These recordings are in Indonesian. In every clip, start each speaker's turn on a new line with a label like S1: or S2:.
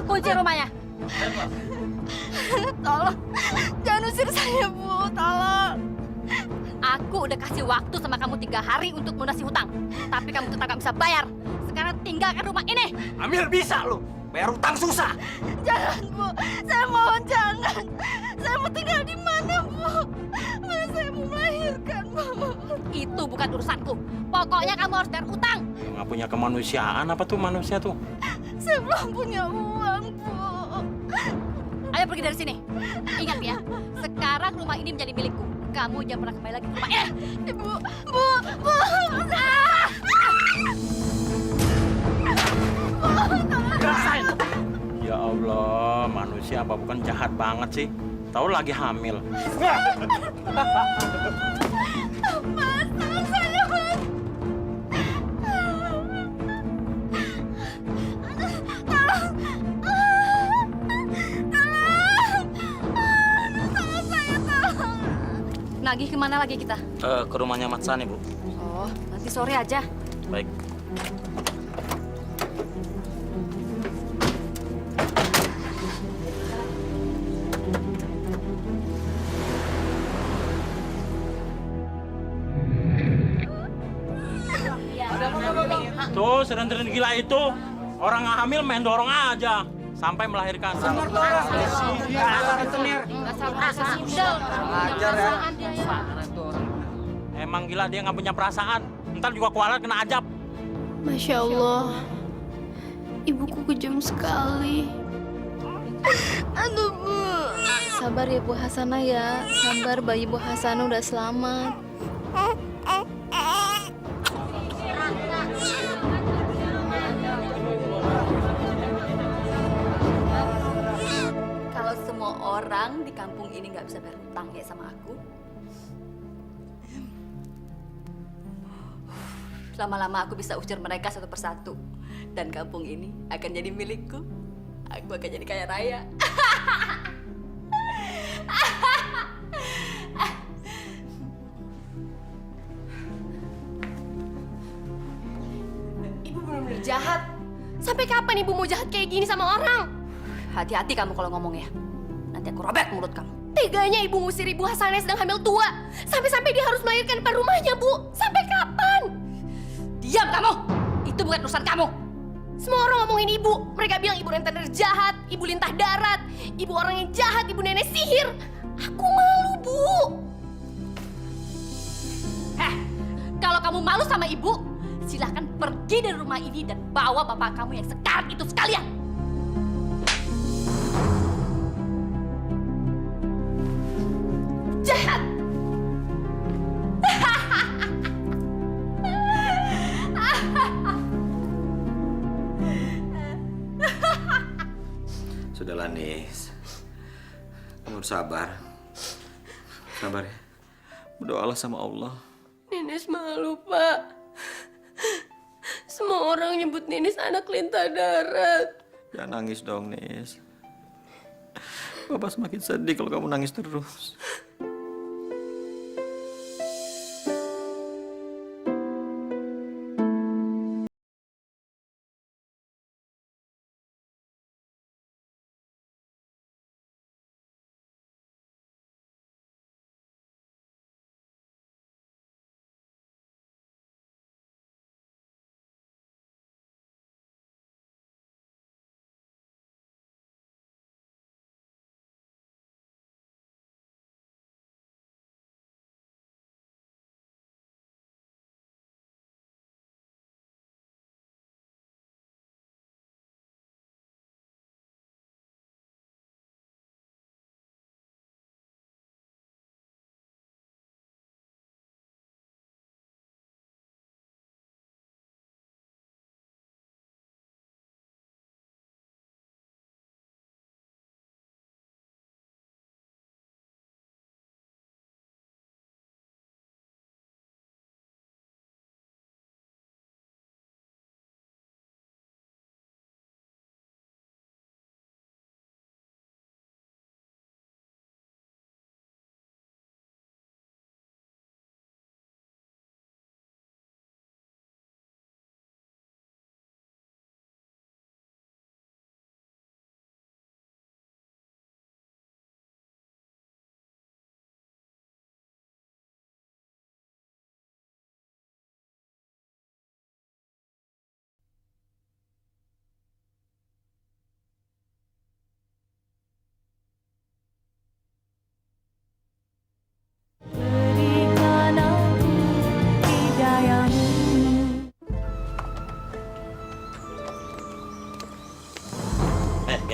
S1: Kunci rumahnya.
S2: Tolong, jangan usir saya, Bu. Tolong.
S1: Aku udah kasih waktu sama kamu 3 hari untuk melunasi hutang. Tapi kamu tetap gak bisa bayar. Sekarang tinggalkan rumah ini.
S3: Amir bisa lo. Bayar utang susah.
S2: Jangan, Bu. Saya mohon jangan. Saya mau tinggal di mana, Bu? Mana saya mau melahirkan, Bu?
S1: Itu bukan urusanku. Pokoknya kamu harus bayar utang.
S3: Nggak punya kemanusiaan apa tuh manusia tuh?
S2: Saya belum punya uang, Bu.
S1: Ayo pergi dari sini. Ingat ya, sekarang rumah ini menjadi milikku. Kamu jangan pernah kembali lagi ke rumah ini.
S2: Ibu, Bu.
S3: Rasain. Ya Allah, manusia apa bukan jahat banget sih? Tahu lagi hamil.
S2: Mas, tolong saya, Mas. Tolong saya, tolong.
S1: Nagih kemana lagi kita?
S3: Ke rumahnya Mat Sani, Bu.
S1: Oh, nanti sore aja.
S3: Baik. Tuh, sedang-sedang gila itu. Orang hamil main dorong aja. Sampai melahirkan. Emang gila dia nggak punya perasaan. Ntar juga kualat kena ajab.
S4: Masya Allah, ibuku kejam sekali.
S2: Aduh, Bu.
S4: Sabar ya Bu Hasanah ya, sabar bayi Bu Hasanah udah selamat.
S1: Kalau semua orang di kampung ini nggak bisa bayar hutang ya sama aku, lama-lama aku bisa usir mereka satu persatu. Dan kampung ini akan jadi milikku. Aku akan jadi kaya raya.
S4: Ibu benar-benar jahat. Sampai kapan ibu mau jahat kayak gini sama orang?
S1: Hati-hati kamu kalau ngomong ya. Nanti aku robek mulut kamu.
S4: Teganya ibu ngusir ibu Hasanah yang sedang hamil tua. Sampai-sampai dia harus melahirkan di depan rumahnya, Bu. Sampai kapan?
S1: Diam kamu! Itu bukan urusan kamu.
S4: Semua orang ngomongin ibu. Mereka bilang ibu rentenir jahat, ibu lintah darat, ibu orang yang jahat, ibu nenek sihir. Aku malu, Bu.
S1: Kalau kamu malu sama ibu, silahkan pergi dari rumah ini dan bawa bapak kamu yang sekarang itu sekalian.
S4: Jahat.
S5: Sudahlah, Nis. Kamu harus sabar. Sabar ya. Berdoalah sama Allah.
S4: Nenes malu, Pak. Semua orang nyebut Nenes anak lintah darat.
S5: Jangan nangis dong, Nis. Bapak semakin sedih kalau kamu nangis terus.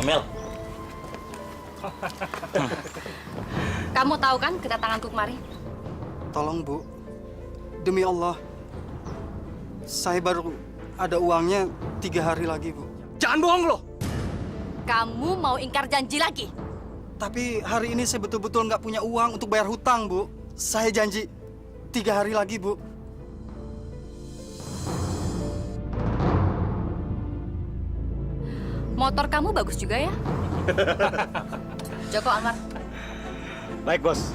S3: Mel.
S1: Kamu tahu kan kedatanganku kemari?
S6: Tolong, Bu. Demi Allah. Saya baru ada uangnya 3 hari lagi, Bu.
S3: Jangan bohong lo.
S1: Kamu mau ingkar janji lagi?
S6: Tapi hari ini saya betul-betul nggak punya uang untuk bayar hutang, Bu. Saya janji 3 hari lagi, Bu.
S1: Motor kamu bagus juga ya? Joko Anwar.
S3: Baik, Bos.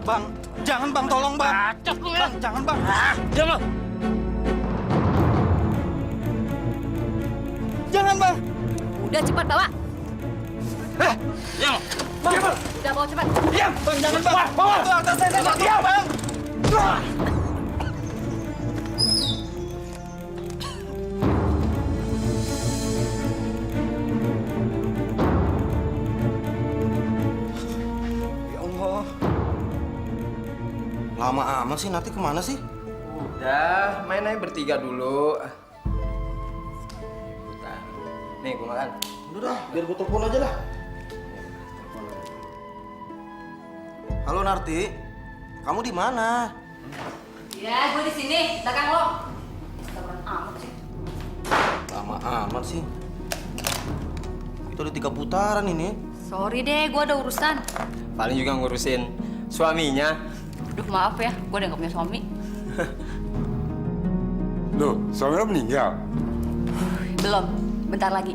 S6: Bang, jangan Bang, tolong Bang.
S3: Bacot lu ya.
S6: Bang, jangan Bang.
S3: Diam lo.
S6: Jangan Bang.
S1: Udah cepat bawa.
S3: Diam.
S6: Bang,
S1: Udah bawa cepat.
S6: diam. Bang, jangan Bang. Bawa. Itu harta saya nggak diam, Bang. Ya Allah.
S7: Lama amat sih, nanti kemana sih?
S8: Udah, main aja bertiga dulu. Nih, gue makan.
S7: Udah dah, biar gue telepon aja lah. Halo Narti, kamu di mana?
S1: Ya, gue di sini, belakang lo. Sabaran amat sih.
S7: Lama amat sih. Itu ada 3 putaran ini.
S1: Sorry deh, gue ada urusan.
S8: Paling juga ngurusin suaminya.
S1: Aduh, maaf ya, gue udah gak punya suami.
S9: Loh, suami lo meninggal?
S1: Belum, bentar lagi.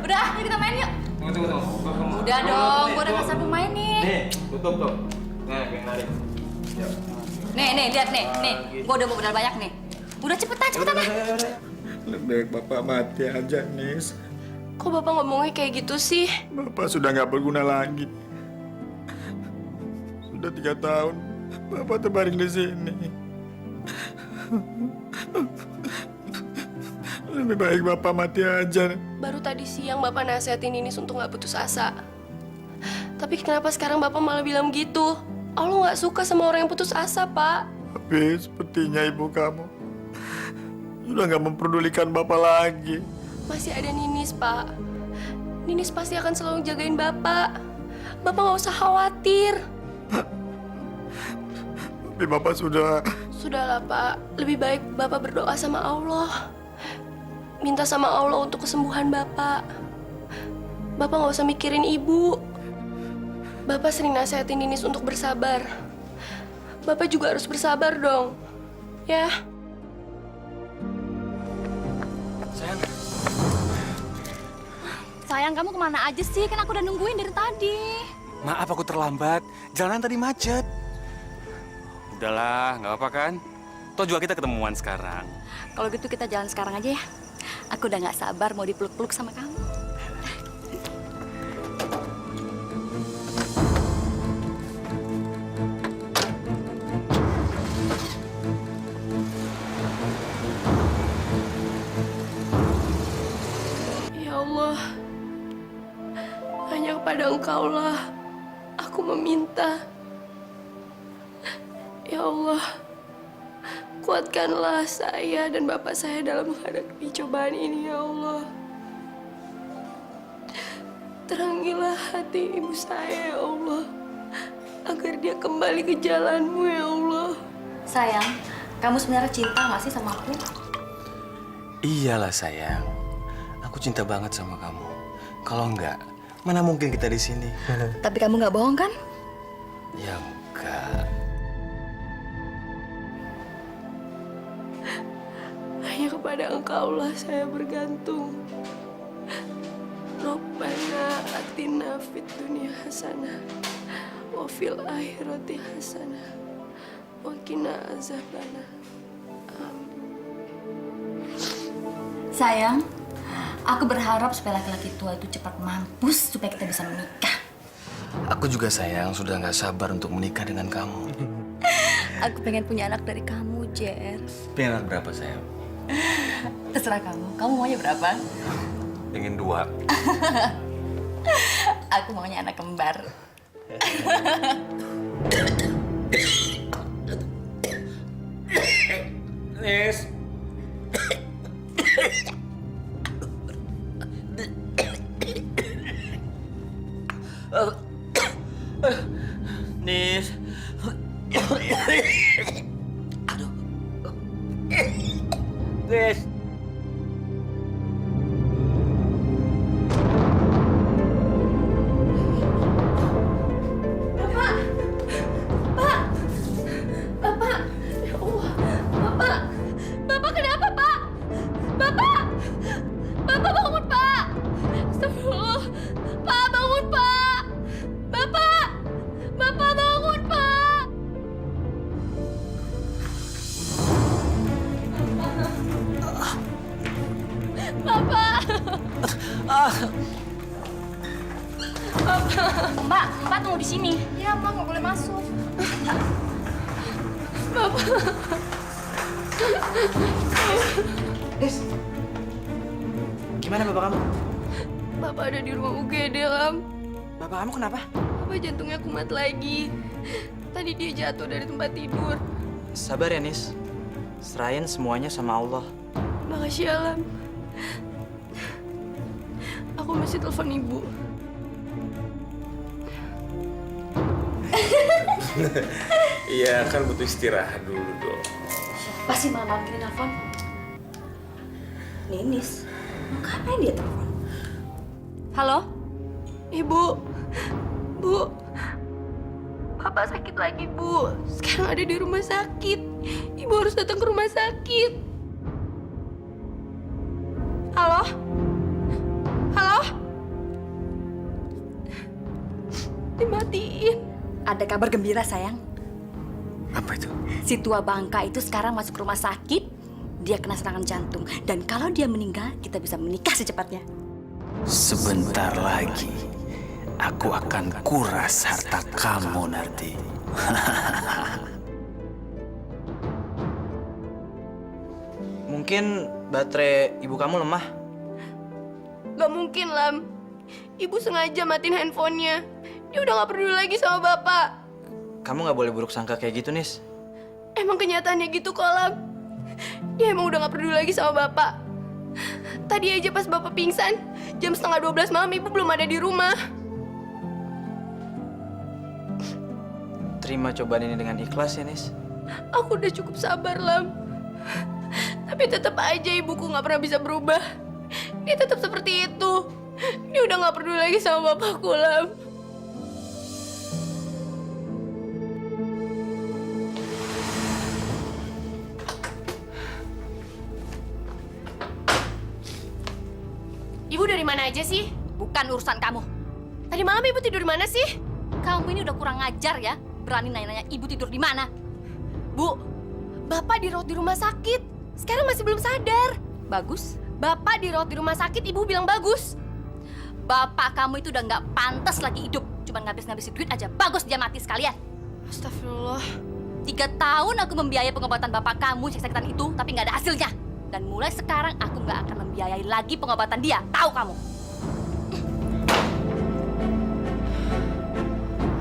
S1: Udah, yuk kita main yuk.
S8: Tunggu.
S1: Udah dong, gue udah gak sabar main nih.
S8: Nih, tutup tuh. Nah, gue narik.
S1: Nih, lihat nih. Gue udah mau modal banyak nih. Udah cepetan ah.
S5: Lebih baik Bapak mati aja, Nis.
S4: Kok Bapak ngomongnya kayak gitu sih?
S5: Bapak sudah nggak berguna lagi. Sudah 3 tahun Bapak terbaring di sini. Lebih baik Bapak mati aja.
S4: Baru tadi siang Bapak nasihatin Ninis untuk nggak putus asa. Tapi kenapa sekarang Bapak malah bilang gitu? Allah nggak suka sama orang yang putus asa, Pak.
S5: Tapi sepertinya ibu kamu sudah nggak memperdulikan Bapak lagi.
S4: Masih ada Ninis, Pak. Ninis pasti akan selalu jagain Bapak. Bapak nggak usah khawatir.
S5: Tapi Bapak sudah...
S4: Sudahlah, Pak. Lebih baik Bapak berdoa sama Allah. Minta sama Allah untuk kesembuhan Bapak. Bapak nggak usah mikirin Ibu. Bapak sering nasihatin Ninis untuk bersabar. Bapak juga harus bersabar dong. Ya.
S1: Sayang, kamu kemana aja sih? Kan aku udah nungguin dari tadi.
S9: Maaf aku terlambat, jalanan tadi macet. Udahlah, nggak apa-apa kan? Toh juga kita ketemuan sekarang.
S1: Kalau gitu kita jalan sekarang aja ya. Aku udah gak sabar mau dipeluk-peluk sama kamu.
S4: Ya Allah, hanya kepada Engkaulah aku meminta. Ya Allah, kuatkanlah saya dan bapak saya dalam menghadapi cobaan ini, ya Allah. Terangilah hati ibu saya, ya Allah, agar dia kembali ke jalan-Mu, ya Allah.
S1: Sayang, kamu sebenarnya cinta gak sih sama aku?
S9: Iyalah sayang, aku cinta banget sama kamu. Kalau enggak, mana mungkin kita di sini?
S1: Tapi kamu gak bohong kan?
S9: Ya enggak.
S4: Hanya kepada Engkaulah saya bergantung. Rabbana atina fid dunya hasanah wa fil akhirati hasanah wa qina azabannar.
S1: Sayang, aku berharap supaya laki-laki tua itu cepat mampus supaya kita bisa menikah.
S9: Aku juga sayang, sudah nggak sabar untuk menikah dengan kamu.
S1: Aku pengen punya anak dari kamu, Jer.
S9: Pengen anak berapa sayang?
S1: Terserah kamu. Kamu maunya berapa?
S9: Pengen 2.
S1: Aku maunya anak kembar.
S9: Nis.
S5: Nis. Aduh. Nis.
S4: Bapak! Ya Allah! Bapak! Bapak kenapa, Pak? Bapak! Bapak bangun, Pak! Astagfirullah! Pak, bangun, Pak! Bapak! Bapak bangun, Pak! Bapak!
S1: Mbak tunggu di sini.
S4: Ya, Mbak nggak boleh masuk.
S8: Gimana bapak kamu?
S4: Bapak ada di rumah UGD, Lam.
S8: Bapak kamu kenapa?
S4: Bapak jantungnya kumat lagi. Tadi dia jatuh dari tempat tidur.
S8: Sabar ya, Nis. Serahin semuanya sama Allah.
S4: Makasih ya, Lam. Aku masih telepon ibu.
S9: Iya, kan butuh istirahat dulu dong.
S2: Siapa sih malam gini nelfon? Ninis. Ngapain dia telepon?
S1: Halo?
S4: Ibu. Bu. Bapak sakit lagi, Bu. Sekarang ada di rumah sakit. Ibu harus datang ke rumah sakit. Halo? Halo? Dimatiin.
S1: Ada kabar gembira, sayang.
S9: Apa itu?
S1: Si tua bangka itu sekarang masuk rumah sakit. Dia kena serangan jantung. Dan kalau dia meninggal, kita bisa menikah secepatnya.
S9: Sebentar lagi, aku akan kuras harta kamu nanti.
S8: Mungkin baterai ibu kamu lemah.
S4: Gak mungkin, Lam. Ibu sengaja matiin handphonenya. Dia udah gak peduli lagi sama Bapak.
S8: Kamu nggak boleh buruk sangka kayak gitu, Nis.
S4: Emang kenyataannya gitu kok, Lam. Dia emang udah gak peduli lagi sama Bapak. Tadi aja pas Bapak pingsan, jam 11:30 malam Ibu belum ada di rumah.
S8: Terima cobaan ini dengan ikhlas ya, Nis.
S4: Aku udah cukup sabar, Lam. Tapi tetap aja ibuku gak pernah bisa berubah. Dia tetap seperti itu. Dia udah gak peduli lagi sama bapakku, Lam. Ibu dari mana aja sih?
S1: Bukan urusan kamu.
S4: Tadi malam Ibu tidur di mana sih?
S1: Kamu ini udah kurang ngajar ya. Berani nanya-nanya ibu tidur di mana.
S4: Bu, Bapak dirawat di rumah sakit. Sekarang masih belum sadar.
S1: Bagus.
S4: Bapak dirawat di rumah sakit, Ibu bilang bagus.
S1: Bapak kamu itu udah nggak pantas lagi hidup. Cuma ngabis-ngabisin duit aja. Bagus dia mati sekalian.
S4: Astagfirullah.
S1: 3 tahun aku membiayai pengobatan bapak kamu yang sakitan itu, tapi nggak ada hasilnya. Dan mulai sekarang aku nggak akan membiayai lagi pengobatan dia. Tahu kamu?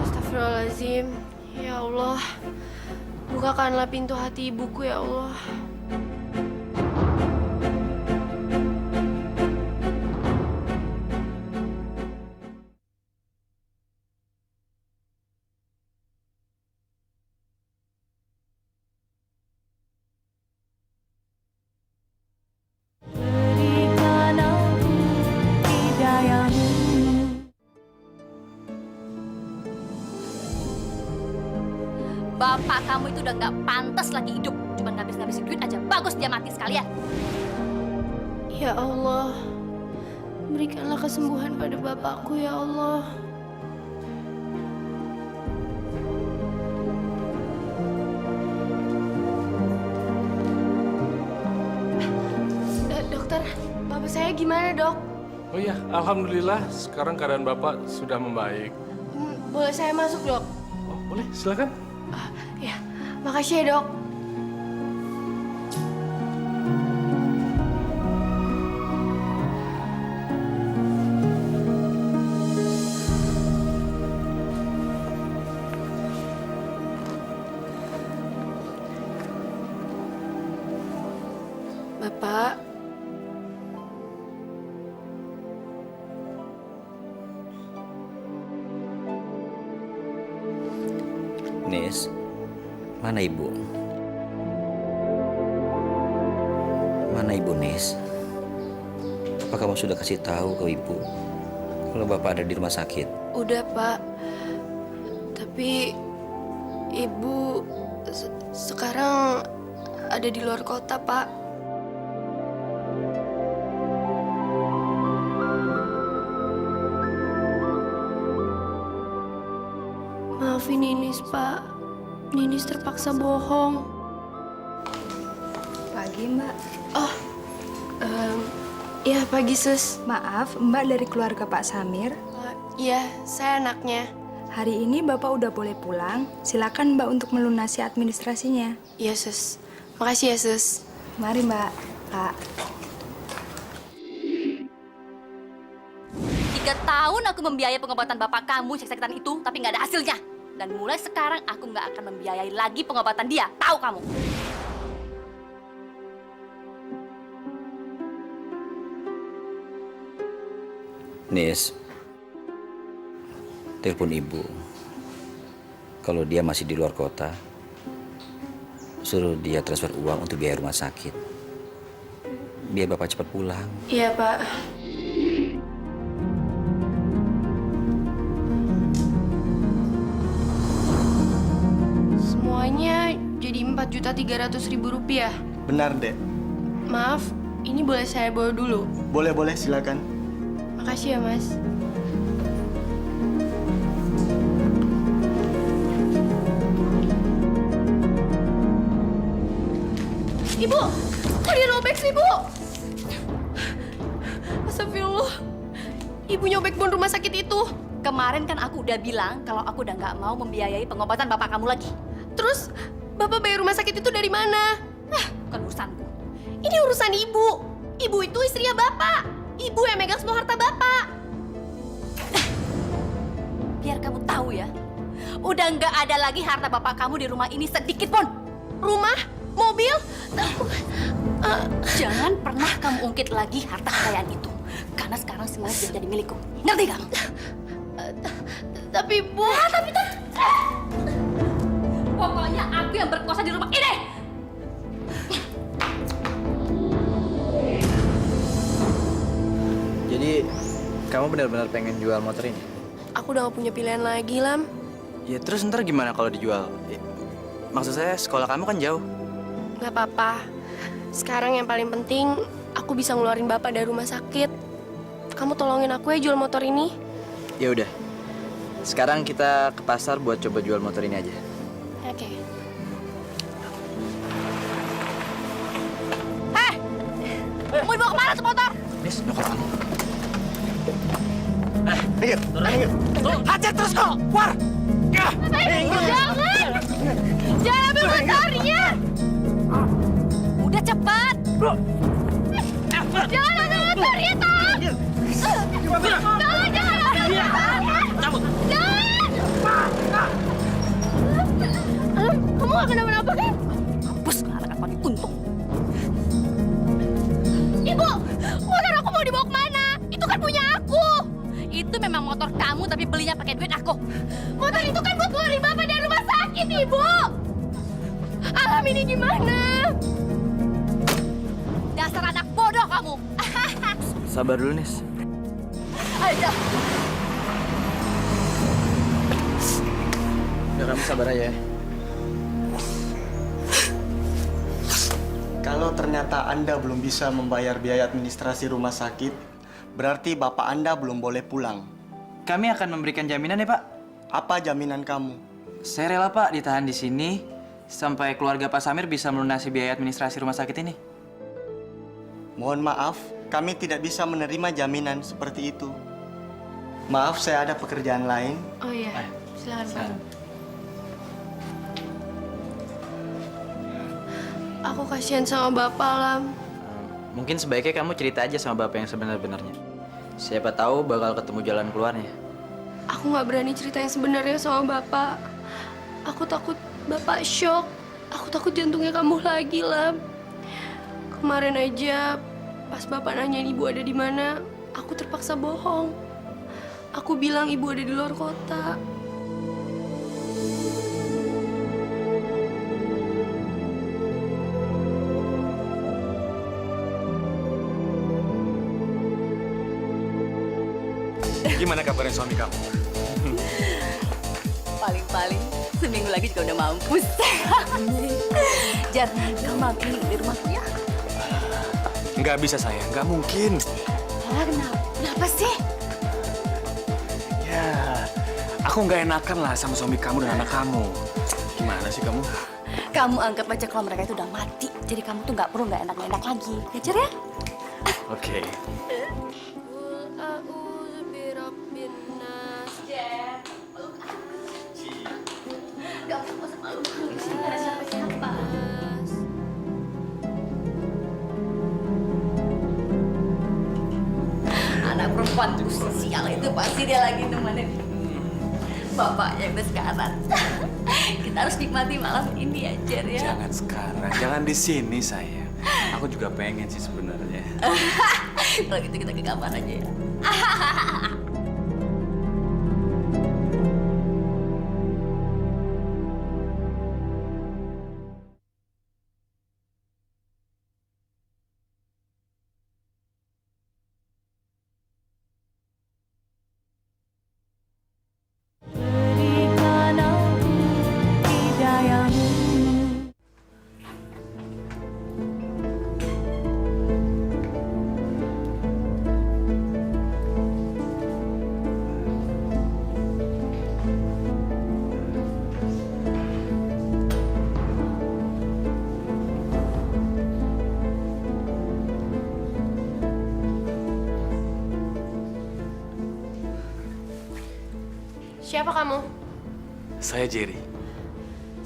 S4: Astagfirullahaladzim. Ya Allah. Bukakanlah pintu hati ibuku, ya Allah.
S1: Bapak kamu itu udah nggak pantas lagi hidup. Cuma ngabis-ngabisin duit aja. Bagus dia mati sekalian.
S4: Ya Allah. Berikanlah kesembuhan pada bapakku, ya Allah. Dokter, bapak saya gimana, Dok?
S10: Oh iya, alhamdulillah sekarang keadaan Bapak sudah membaik.
S4: Boleh saya masuk, Dok?
S10: Oh, boleh, silakan.
S4: Ya, makasih ya, Dok. Bapak.
S7: Nis, mana ibu? Mana ibu, Nis? Apa kamu sudah kasih tahu ke ibu kalau bapak ada di rumah sakit?
S4: Udah, Pak. Tapi ibu sekarang ada di luar kota, Pak. Maafin Ninis, Pak. Ninis terpaksa bohong.
S2: Pagi, Mbak.
S4: Oh, ya pagi, Sus.
S2: Maaf, Mbak dari keluarga Pak Samir.
S4: Iya, saya anaknya.
S2: Hari ini Bapak udah boleh pulang. Silakan Mbak untuk melunasi administrasinya.
S4: Iya, Sus. Makasih ya, Sus.
S2: Mari, Mbak. Kak.
S1: 3 tahun aku membiayai pengobatan bapak kamu sakit-sakitan itu, tapi nggak ada hasilnya. Dan mulai sekarang aku nggak akan membiayai lagi pengobatan dia. Tahu kamu?
S7: Nis, telepon ibu. Kalau dia masih di luar kota, suruh dia transfer uang untuk biaya rumah sakit. Biar bapak cepat pulang.
S4: Iya, Pak. Semuanya jadi 4.300.000 rupiah.
S6: Benar, Dek.
S4: Maaf, ini boleh saya bawa dulu?
S6: Boleh, silakan.
S4: Makasih ya, Mas. Ibu, kok dirobek sih, Bu? Astagfirullah. Ibu nyobek bon rumah sakit itu.
S1: Kemarin kan aku udah bilang kalau aku udah nggak mau membiayai pengobatan bapak kamu lagi.
S4: Terus, Bapak bayar rumah sakit itu dari mana?
S1: Bukan urusanku.
S4: Ini urusan Ibu. Ibu itu istrinya Bapak. Ibu yang megang semua harta Bapak.
S1: Biar kamu tahu ya, udah nggak ada lagi harta bapak kamu di rumah ini sedikit pun.
S4: Rumah? Mobil?
S1: Jangan pernah kamu ungkit lagi harta kekayaan itu. Karena sekarang semuanya sudah jadi milikku. Ngerti kamu?
S4: Tapi, Bu...
S1: Pokoknya aku yang berkuasa di rumah ini.
S8: Jadi, kamu benar-benar pengen jual motor ini?
S4: Aku udah gak punya pilihan lagi, Lam.
S8: Ya terus ntar gimana kalau dijual? Maksud saya sekolah kamu kan jauh.
S4: Gak apa-apa. Sekarang yang paling penting, aku bisa ngeluarin Bapak dari rumah sakit. Kamu tolongin aku ya jual motor ini.
S8: Ya udah. Sekarang kita ke pasar buat coba jual motor ini aja.
S4: Oke.
S1: Mau dibawa kemana tuh motor?
S8: Nis, nyokap kamu.
S6: Ayo, turun.
S8: Tuh, hajar terus kok. War.
S1: Jangan! Jangan ambil motornya! Udah cepat! Jangan ambil motornya, Tom! Jangan ambil motornya! Jangan!
S4: Kamu gak kenapa-napa kan?
S1: Mampus anak apa diuntung.
S4: Ibu, motor aku mau dibawa kemana? Itu kan punya aku.
S1: Itu memang motor kamu tapi belinya pakai duit aku.
S4: Motor itu kan buat keluarin Bapak dari rumah sakit, Ibu. Alam ini gimana?
S1: Dasar anak bodoh kamu.
S8: Sabar dulu, Nis.
S1: Ayo.
S8: Udah kamu sabar aja ya.
S6: Kalau ternyata Anda belum bisa membayar biaya administrasi rumah sakit, berarti Bapak Anda belum boleh pulang.
S8: Kami akan memberikan jaminan ya, Pak.
S6: Apa jaminan kamu?
S8: Saya rela, Pak, ditahan di sini sampai keluarga Pak Samir bisa melunasi biaya administrasi rumah sakit ini.
S6: Mohon maaf, kami tidak bisa menerima jaminan seperti itu. Maaf, saya ada pekerjaan lain.
S4: Oh iya, silakan Pak. Aku kasihan sama Bapak, Lam.
S8: Mungkin sebaiknya kamu cerita aja sama Bapak yang sebenar-benarnya. Siapa tahu bakal ketemu jalan keluarnya.
S4: Aku nggak berani cerita yang sebenarnya sama Bapak. Aku takut Bapak shock. Aku takut jantungnya kambuh lagi, Lam. Kemarin aja pas Bapak nanyain Ibu ada di mana, aku terpaksa bohong. Aku bilang Ibu ada di luar kota.
S9: Gimana kabarnya suami kamu?
S1: Paling-paling seminggu lagi juga udah mampus. Jar, kamu mampir di rumahku ya?
S9: Nggak bisa sayang, nggak mungkin.
S1: Kenapa sih?
S9: Ya, aku nggak enakan lah sama suami kamu dan anak kamu. Gimana sih kamu?
S1: Kamu anggap aja kalau mereka itu udah mati. Jadi kamu tuh nggak perlu nggak enak lagi. Ya, Jar ya?
S9: Oke.
S1: Gak usah malu-malu. Di sini nggak ada siapa-siapa. Anak perempuan tuh sial itu pasti dia lagi nemenin bapak yang udah sekarang. Kita harus nikmati malam ini ya, Jar ya.
S9: Jangan sekarang, jangan di sini sayang. Aku juga pengen sih sebenarnya.
S1: Kalau gitu kita ke kamar aja ya.
S4: Siapa kamu?
S9: Saya Jerry.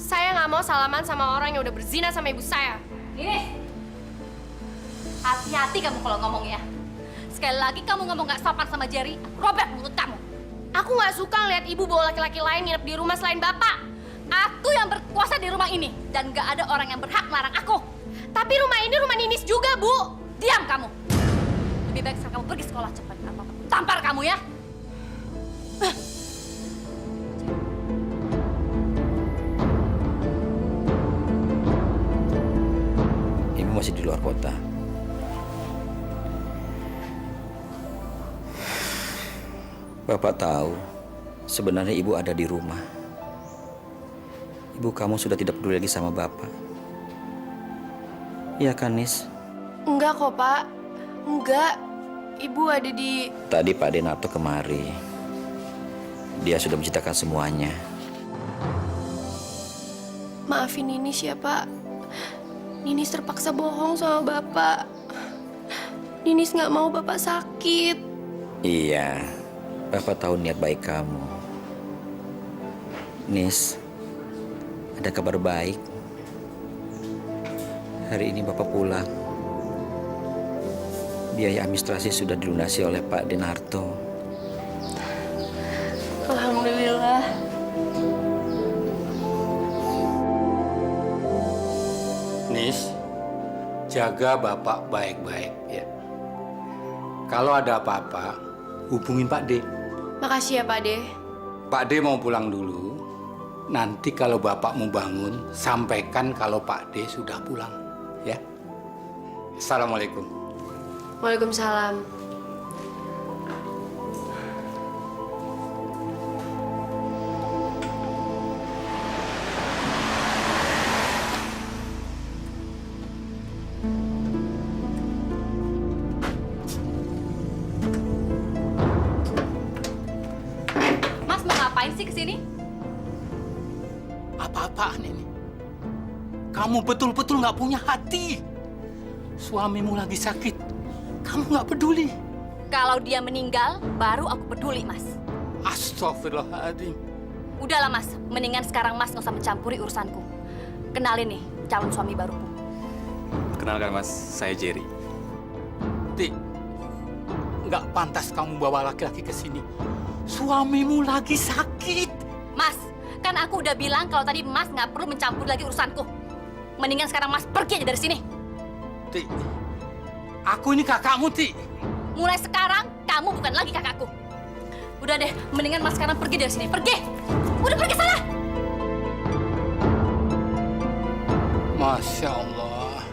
S4: Saya nggak mau salaman sama orang yang udah berzina sama ibu saya.
S1: Ini, hati-hati kamu kalau ngomong ya. Sekali lagi kamu ngomong nggak sopan sama Jerry, aku robek mulut kamu.
S4: Aku nggak suka ngeliat ibu bawa laki-laki lain nginep di rumah selain bapak.
S1: Aku yang berkuasa di rumah ini dan nggak ada orang yang berhak melarang aku.
S4: Tapi rumah ini rumah Ninis juga, Bu.
S1: Diam kamu. Lebih baik sekarang kamu pergi sekolah cepat. Apa tampar kamu ya.
S7: Ibu masih di luar kota. Bapak tahu, sebenarnya ibu ada di rumah. Ibu kamu sudah tidak peduli lagi sama bapak. Iya kan, Nis?
S4: Enggak kok, Pak. Enggak. Ibu ada di...
S7: Tadi Pak Denato kemari. Dia sudah menceritakan semuanya.
S4: Maafin Ninis ya, Pak. Ninis terpaksa bohong sama Bapak. Ninis nggak mau Bapak sakit.
S7: Iya, Bapak tahu niat baik kamu. Nis, ada kabar baik. Hari ini Bapak pulang. Biaya administrasi sudah dilunasi oleh Pak Denarto.
S4: Alhamdulillah.
S11: Nis, jaga Bapak baik-baik ya. Kalau ada apa-apa, hubungin Pak D.
S4: Makasih ya, Pak De.
S11: Pak D mau pulang dulu. Nanti kalau Bapak mau bangun, sampaikan kalau Pak D sudah pulang. Ya. Assalamualaikum.
S4: Waalaikumsalam.
S1: Mas mau ngapain sih kesini?
S11: Apa-apaan ini? Kamu betul-betul nggak punya hati. Suamimu lagi sakit. Kamu nggak peduli.
S1: Kalau dia meninggal, baru aku peduli, Mas.
S11: Astagfirullahaladzim.
S1: Udahlah, Mas. Mendingan sekarang Mas nggak usah mencampuri urusanku. Kenalin nih, calon suami baruku.
S9: Kenalkan Mas, saya Jerry.
S11: Ti, nggak pantas kamu bawa laki-laki ke sini. Suamimu lagi sakit.
S1: Mas, kan aku udah bilang kalau tadi Mas nggak perlu mencampuri lagi urusanku. Mendingan sekarang Mas pergi aja dari sini.
S11: Ti, aku ini kakakmu, Ti.
S1: Mulai sekarang, kamu bukan lagi kakakku. Udah deh, mendingan Mas sekarang pergi dari sini. Pergi! Udah pergi sana!
S11: Masya Allah.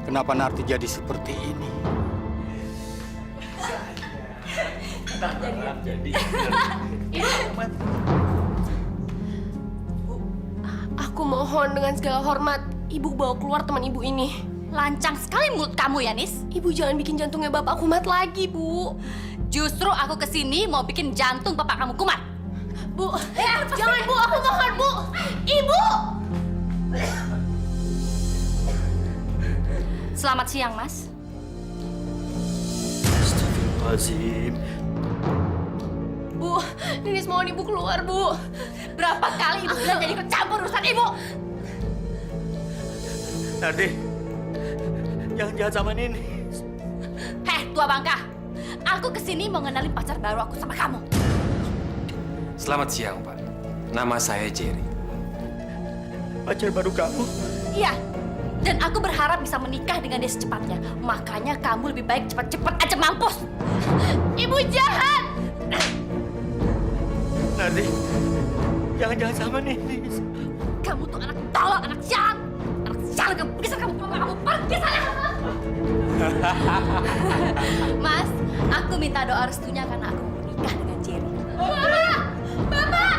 S11: Kenapa Narti jadi seperti ini?
S9: Jadi.
S4: Aku mohon dengan segala hormat, ibu bawa keluar teman ibu ini.
S1: Lancang sekali mulut kamu ya, Nis.
S4: Ibu jangan bikin jantungnya bapak kumat lagi, Bu.
S1: Justru aku kesini mau bikin jantung bapak kamu kumat.
S4: Bu, jangan Bu, aku mohon Bu. Ibu!
S1: Selamat siang, Mas.
S5: Astagfirullahaladzim.
S4: Bu, Ninis mohon ibu keluar, Bu.
S1: Berapa kali ibu bilang jadi ikut campur urusan ibu?
S5: Nardi, jangan jahat sama Ninis.
S1: Heh, tua bangka. Aku kesini mau ngenalin pacar baru aku sama kamu.
S9: Selamat siang, Pak. Nama saya Jerry.
S5: Pacar baru kamu?
S1: Iya. Dan aku berharap bisa menikah dengan dia secepatnya. Makanya kamu lebih baik cepat-cepat aja mampus. Ibu jahat.
S5: Nardi, jangan jahat sama Ninis.
S1: Kamu tuh anak tolol, anak jahat. Anak jahat, kamu bisa kamu pergi sana. Mas, aku minta doa restunya karena aku mau menikah dengan Jerry. Bapak! Bapak!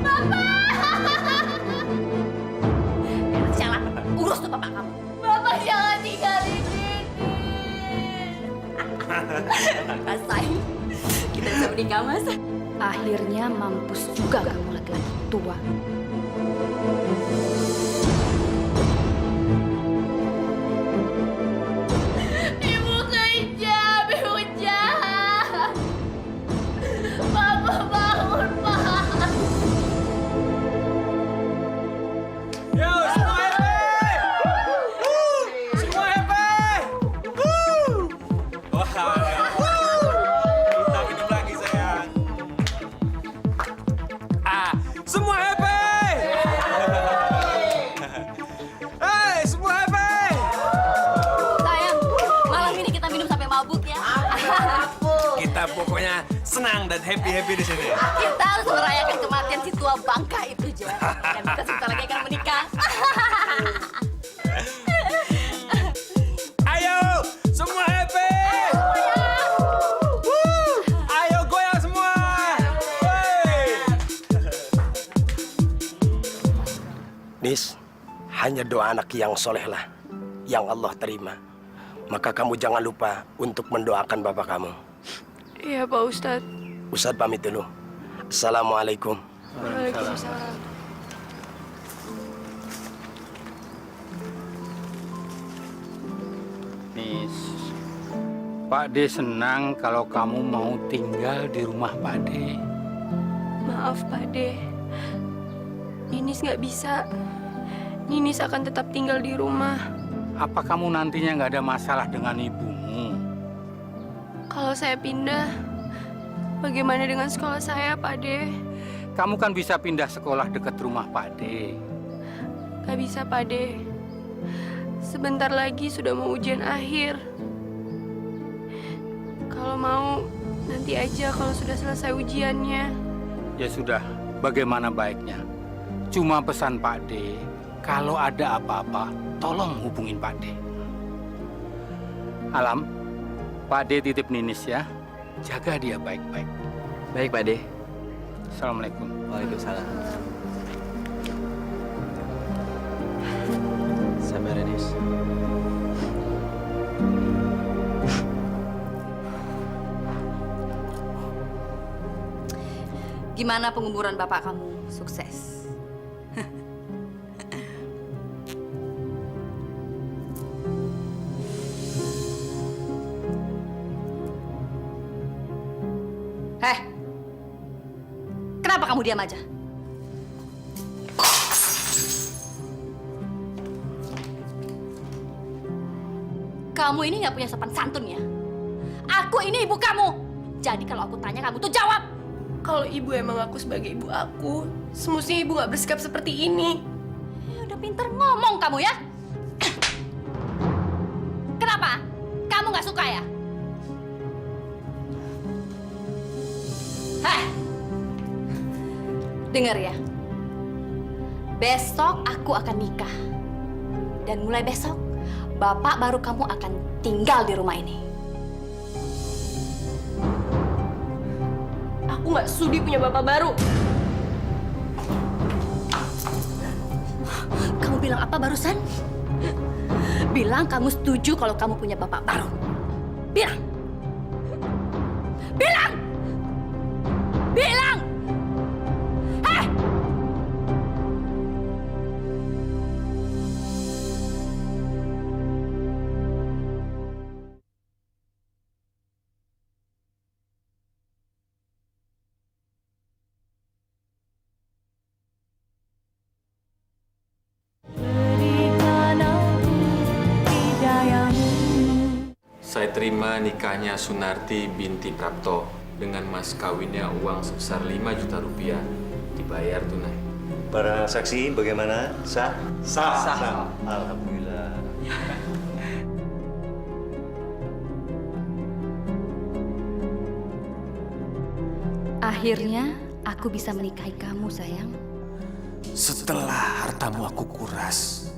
S1: Bapak! Jalan, urus tuh bapak kamu. Bapak jangan tinggalin Nini. Rasain, kita bisa menikah, Mas. Akhirnya mampus juga kamu laki-laki tua. Ibu kejam, ibu jahat. Papa bangun, Pak.
S9: Yo, semua happy! Semua happy! Wah, kita minum lagi, sayang. Semua happy! Hey, semua happy!
S1: Sayang, malam ini kita minum sampai mabuk ya.
S9: Kita pokoknya senang dan happy-happy di sini.
S1: Kita harus merayakan kematian si tua bangka itu, Jar. Dan kita sebentar lagi akan menikah.
S9: Ayo, semua happy! Woo! Ayo goyang semua! Wey!
S12: Nis, hanya doa anak yang solehlah yang Allah terima. Maka kamu jangan lupa untuk mendoakan bapak kamu.
S4: Iya, Pak Ustadz.
S12: Ustadz pamit dulu. Assalamualaikum.
S4: Waalaikumsalam.
S11: Nis, Pak D senang kalau kamu mau tinggal di rumah Pak D.
S4: Maaf, Pak De. Ninis nggak bisa. Ninis akan tetap tinggal di rumah.
S11: Apa kamu nantinya nggak ada masalah dengan ibumu?
S4: Kalau saya pindah, bagaimana dengan sekolah saya, Pak De?
S11: Kamu kan bisa pindah sekolah dekat rumah Pak D.
S4: Gak bisa, Pak De. Sebentar lagi sudah mau ujian akhir. Kalau mau, nanti aja kalau sudah selesai ujiannya.
S11: Ya sudah, bagaimana baiknya? Cuma pesan Pak D, kalau ada apa-apa, tolong hubungin Pak D. Alam, Pak D titip Ninis ya. Jaga dia baik-baik.
S8: Baik, Pak De.
S11: Assalamualaikum.
S8: Waalaikumsalam. Sabar, Nis.
S1: Gimana penguburan bapak kamu? Sukses. Heh, kenapa kamu diam aja? Kamu ini nggak punya sopan santun ya? Aku ini ibu kamu. Jadi kalau aku tanya kamu tuh jawab.
S4: Kalau ibu emang aku sebagai ibu aku, semestinya ibu nggak bersikap seperti ini.
S1: Ya udah pinter ngomong kamu ya. Kenapa? Kamu nggak suka ya? Hei, dengar ya. Besok aku akan nikah. Dan mulai besok, bapak baru kamu akan tinggal di rumah ini.
S4: Aku nggak sudi punya bapak baru.
S1: Kamu bilang apa barusan? Bilang kamu setuju kalau kamu punya bapak baru. Bilang! Bilang! Bilang! Hei!
S9: Saya terima nikahnya Sunarti binti Prapto dengan mas kawinnya uang sebesar 5 juta rupiah dibayar tunai.
S13: Para saksi bagaimana? Sah?
S8: Sah.
S13: Alhamdulillah.
S1: Akhirnya aku bisa menikahi kamu, sayang.
S14: Setelah hartamu aku kuras,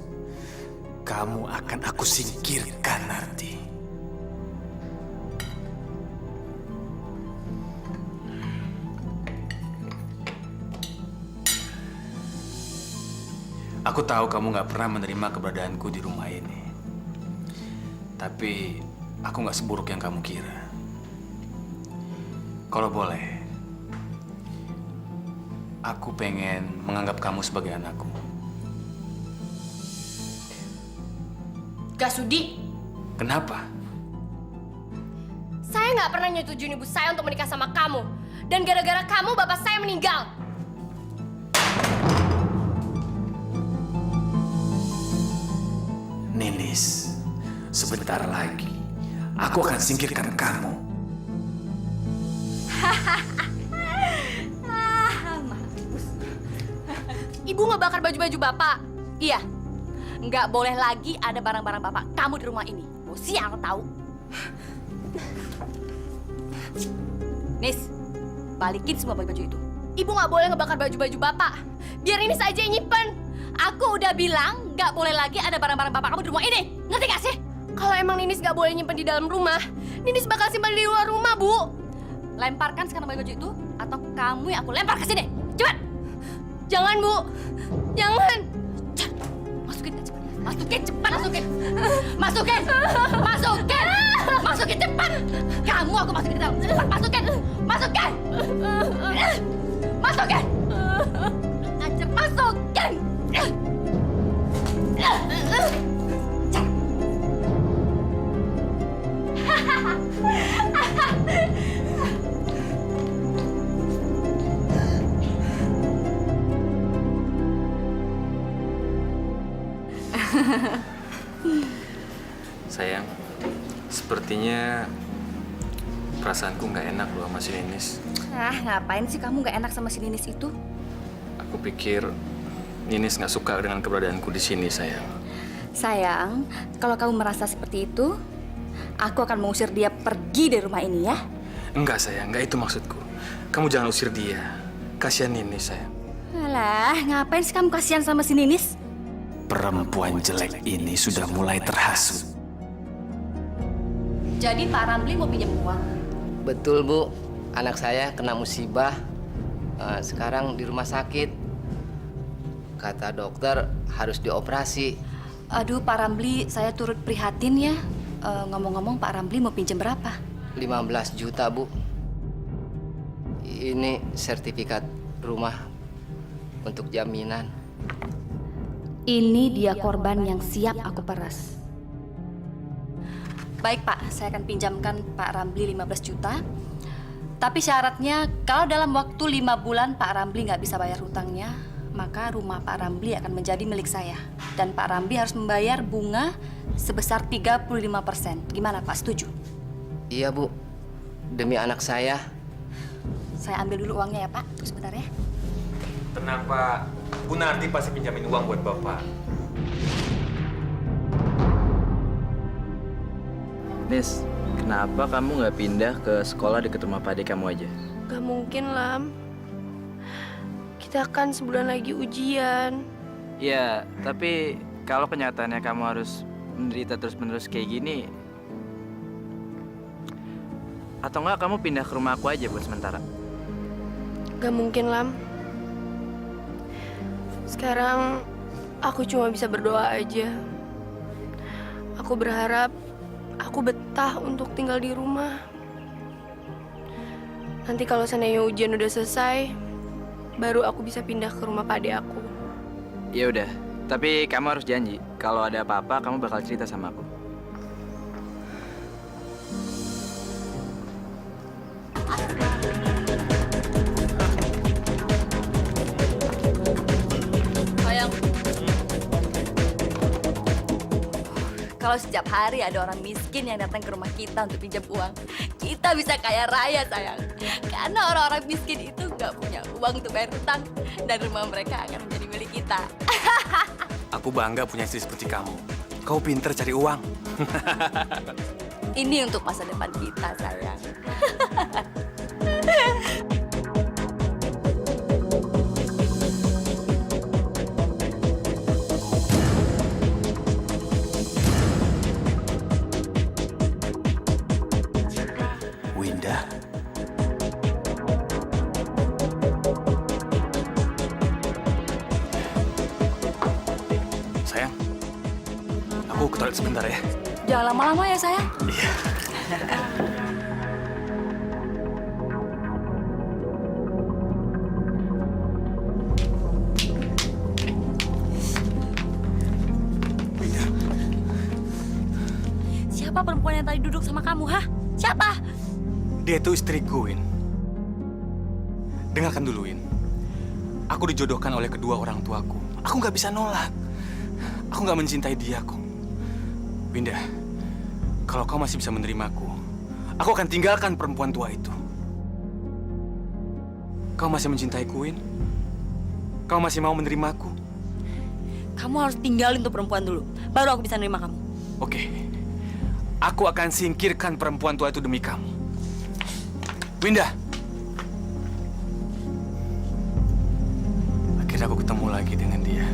S14: kamu akan aku singkirkan nanti.
S9: Aku tahu kamu nggak pernah menerima keberadaanku di rumah ini. Tapi aku nggak seburuk yang kamu kira. Kalau boleh, aku pengen menganggap kamu sebagai anakku.
S4: Gak sudi.
S9: Kenapa?
S4: Saya nggak pernah nyetujuin ibu saya untuk menikah sama kamu. Dan gara-gara kamu, bapak saya meninggal.
S14: Ninis, sebentar lagi aku akan singkirkan kamu.
S1: Ibu nggak bakar baju-baju bapak. Iya. Nggak boleh lagi ada barang-barang bapak kamu di rumah ini. Mau sial tahu. Nis, balikin semua baju-baju itu.
S4: Ibu nggak boleh ngebakar baju-baju bapak. Biar ini saja yang nyimpen.
S1: Aku udah bilang nggak boleh lagi ada barang-barang bapak kamu di rumah ini. Ngerti gak sih?
S4: Kalau emang Ninis nggak boleh nyimpen di dalam rumah, Ninis bakal simpan di luar rumah, Bu.
S1: Lemparkan sekarang baju itu atau kamu yang aku lempar ke sini. Cepat.
S4: Jangan, Bu. Jangan.
S1: Masukin cepat. Masukin cepat, masukin. Masukin. Masukin. Masukin cepat. Kamu aku masukin ke dalam. Cepat masukin. Masukin. Masukin. Cepat masukin.
S9: Sayang, sepertinya perasaanku nggak enak loh sama si Ninis.
S1: Ah, ngapain sih kamu nggak enak sama si Ninis itu?
S9: Aku pikir Ninis nggak suka dengan keberadaanku di sini, sayang.
S1: Sayang, kalau kamu merasa seperti itu, aku akan mengusir dia pergi dari rumah ini ya.
S9: Enggak, sayang, nggak itu maksudku. Kamu jangan usir dia. Kasihan Ninis, sayang.
S1: Alah, ngapain sih kamu kasihan sama si Ninis?
S14: Perempuan jelek ini sudah mulai terhasut.
S1: Jadi Pak Ramli mau pinjam uang?
S15: Betul, Bu. Anak saya kena musibah. Sekarang di rumah sakit. Kata dokter harus dioperasi.
S1: Aduh, Pak Ramli, saya turut prihatin ya. Ngomong-ngomong, Pak Ramli mau pinjam berapa?
S15: 15 juta, Bu. Ini sertifikat rumah untuk jaminan.
S1: Ini dia korban yang siap aku peras. Baik Pak, saya akan pinjamkan Pak Ramli 15 juta. Tapi syaratnya kalau dalam waktu 5 bulan Pak Ramli nggak bisa bayar hutangnya, maka rumah Pak Ramli akan menjadi milik saya. Dan Pak Ramli harus membayar bunga sebesar 35%. Gimana Pak, setuju?
S15: Iya, Bu. Demi anak saya.
S1: Saya ambil dulu uangnya ya Pak, tunggu sebentar ya.
S9: Kenapa Bu Narti pasti pinjamin uang buat Bapak?
S8: Nis, kenapa kamu nggak pindah ke sekolah dekat rumah Pak Ade kamu aja?
S4: Gak mungkin, Lam. Kita kan sebulan lagi ujian.
S8: Iya, tapi kalau kenyataannya kamu harus menderita terus-menerus kayak gini, atau enggak kamu pindah ke rumah aku aja buat sementara?
S4: Gak mungkin, Lam. Sekarang aku cuma bisa berdoa aja. Aku berharap aku betah untuk tinggal di rumah. Nanti kalau seandainya ujian udah selesai, baru aku bisa pindah ke rumah Pak Ade aku.
S8: Ya udah, tapi kamu harus janji kalau ada apa-apa kamu bakal cerita sama aku.
S1: Sayang. Kalau setiap hari ada orang miskin yang datang ke rumah kita untuk pinjam uang, kita bisa kaya raya, sayang. Karena orang-orang miskin itu nggak punya uang untuk bayar hutang, dan rumah mereka akan menjadi milik kita.
S14: Aku bangga punya istri seperti kamu. Kau pinter cari uang.
S1: Ini untuk masa depan kita, sayang.
S14: Winda. Sayang, aku ke toilet sebentar ya.
S1: Jangan lama-lama ya, sayang.
S14: Iya.
S1: Siapa perempuan yang tadi duduk sama kamu, hah? Siapa?
S14: Dia itu istriku, Win. Dengarkan dulu, Win. Aku dijodohkan oleh kedua orang tuaku. Aku nggak bisa nolak. Aku nggak mencintai dia kok. Winda, kalau kau masih bisa menerimaku, aku akan tinggalkan perempuan tua itu. Kau masih mencintaiku, Win? Kau masih mau menerimaku?
S1: Kamu harus tinggalin tuh perempuan dulu, baru aku bisa nerima kamu.
S14: Oke. Aku akan singkirkan perempuan tua itu demi kamu. Winda. Akhirnya aku ketemu lagi dengan dia.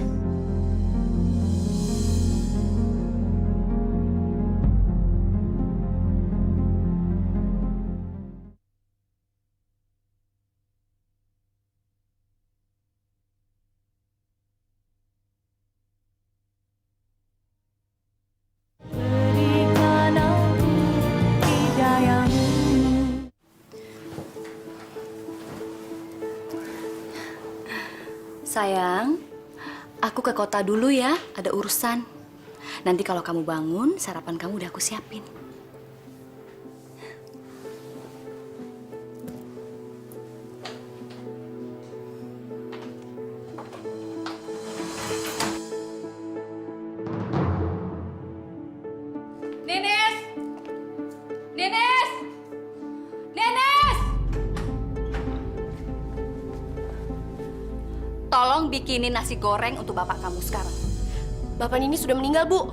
S1: Sayang, aku ke kota dulu ya, ada urusan. Nanti kalau kamu bangun, sarapan kamu udah aku siapin. Nenes! Nenes! Nenes! Tolong bikinin nasi goreng untuk bapak kamu sekarang.
S4: Bapak Nini sudah meninggal, Bu.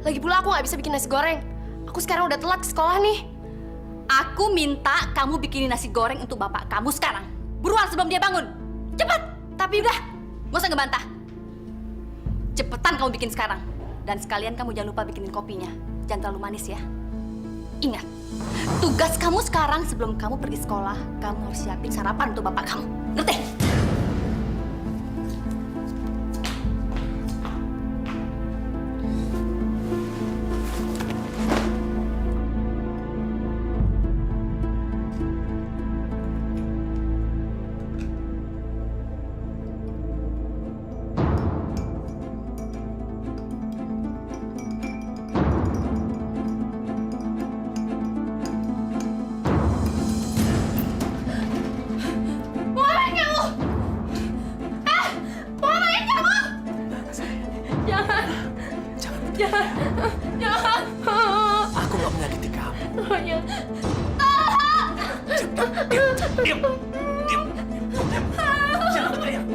S4: Lagi pula aku nggak bisa bikin nasi goreng. Aku sekarang udah telat ke sekolah nih.
S1: Aku minta kamu bikinin nasi goreng untuk bapak kamu sekarang. Buruan sebelum dia bangun. Cepat! Tapi udah, nggak usah ngebantah. Cepetan kamu bikin sekarang. Dan sekalian kamu jangan lupa bikinin kopinya. Jangan terlalu manis ya. Ingat, tugas kamu sekarang sebelum kamu pergi sekolah, kamu harus siapin sarapan untuk bapak kamu. Ngerti?
S4: Jangan.
S14: Aku nggak menyakiti kamu. Diam. Jangan berteriak.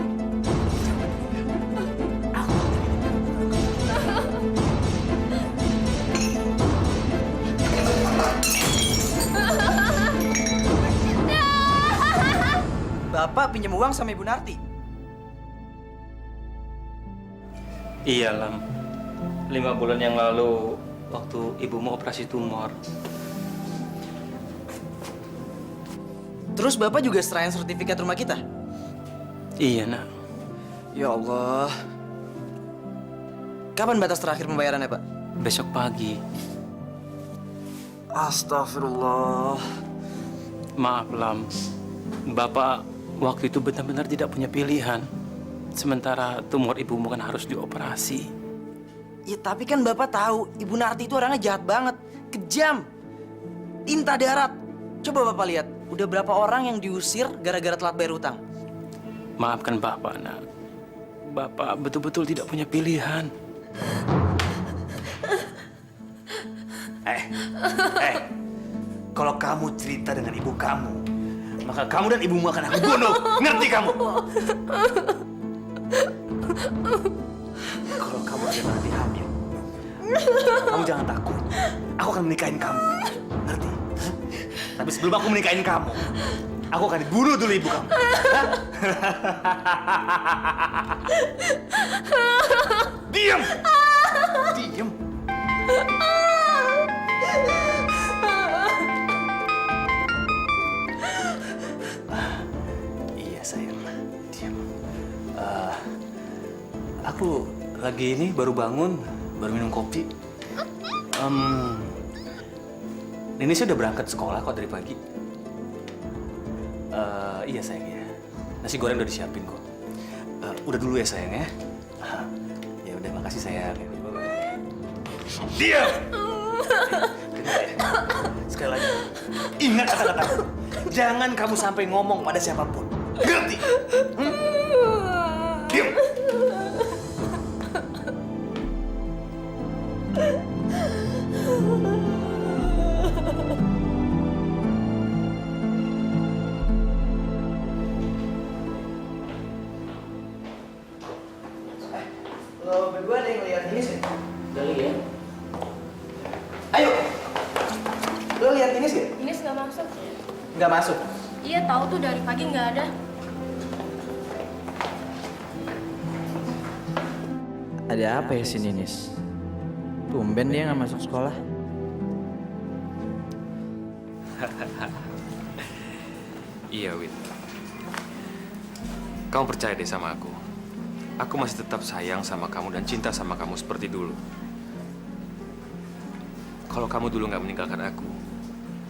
S8: Bapak pinjam uang sama Ibu Narti.
S5: Iya, Lam. 5 bulan yang lalu, waktu ibumu operasi tumor.
S8: Terus Bapak juga serahin sertifikat rumah kita?
S5: Iya, nak.
S8: Ya Allah. Kapan batas terakhir pembayarannya, Pak?
S5: Besok pagi.
S8: Astagfirullah.
S5: Maaf, Lam. Bapak waktu itu benar-benar tidak punya pilihan. Sementara tumor ibumu kan harus dioperasi.
S8: Ya tapi kan Bapak tahu, Ibu Narti itu orangnya jahat banget. Kejam. Tinta darat. Coba Bapak lihat, udah berapa orang yang diusir gara-gara telat bayar hutang?
S5: Maafkan Bapak, nak. Bapak betul-betul tidak punya pilihan.
S13: Kalau kamu cerita dengan ibu kamu, maka kamu dan ibumu akan aku bunuh. Ngerti kamu? Kalau kamu ada nanti hamil, kamu jangan takut. Aku akan menikahin kamu. Ngerti? Hah? Tapi sebelum aku menikahin kamu, aku akan dibunuh dulu ibu kamu. Hah? Diam! Diam! Iya sayang, diam. Aku lagi ini baru bangun, baru minum kopi. Ini sudah berangkat sekolah kok dari pagi. Iya sayang ya. Nasi goreng udah disiapin kok. Udah dulu ya sayang ya. Ya udah makasih sayang. Diam! Sekali lagi, ingat kata-kataku. Jangan kamu sampai ngomong pada siapapun. Ngerti? Diam!
S8: Lo berdua ada yang ngeliat ini sih? Udah lihat. Ayo! Lo lihat ini sih?
S4: Ines nggak masuk.
S8: Nggak masuk.
S4: Iya tahu tuh dari pagi nggak ada.
S8: Ada apa ya si Ninis? Tumben dia nggak masuk sekolah.
S9: Iya, Win. Kamu percaya deh sama aku. Aku masih tetap sayang sama kamu dan cinta sama kamu seperti dulu. Kalau kamu dulu nggak meninggalkan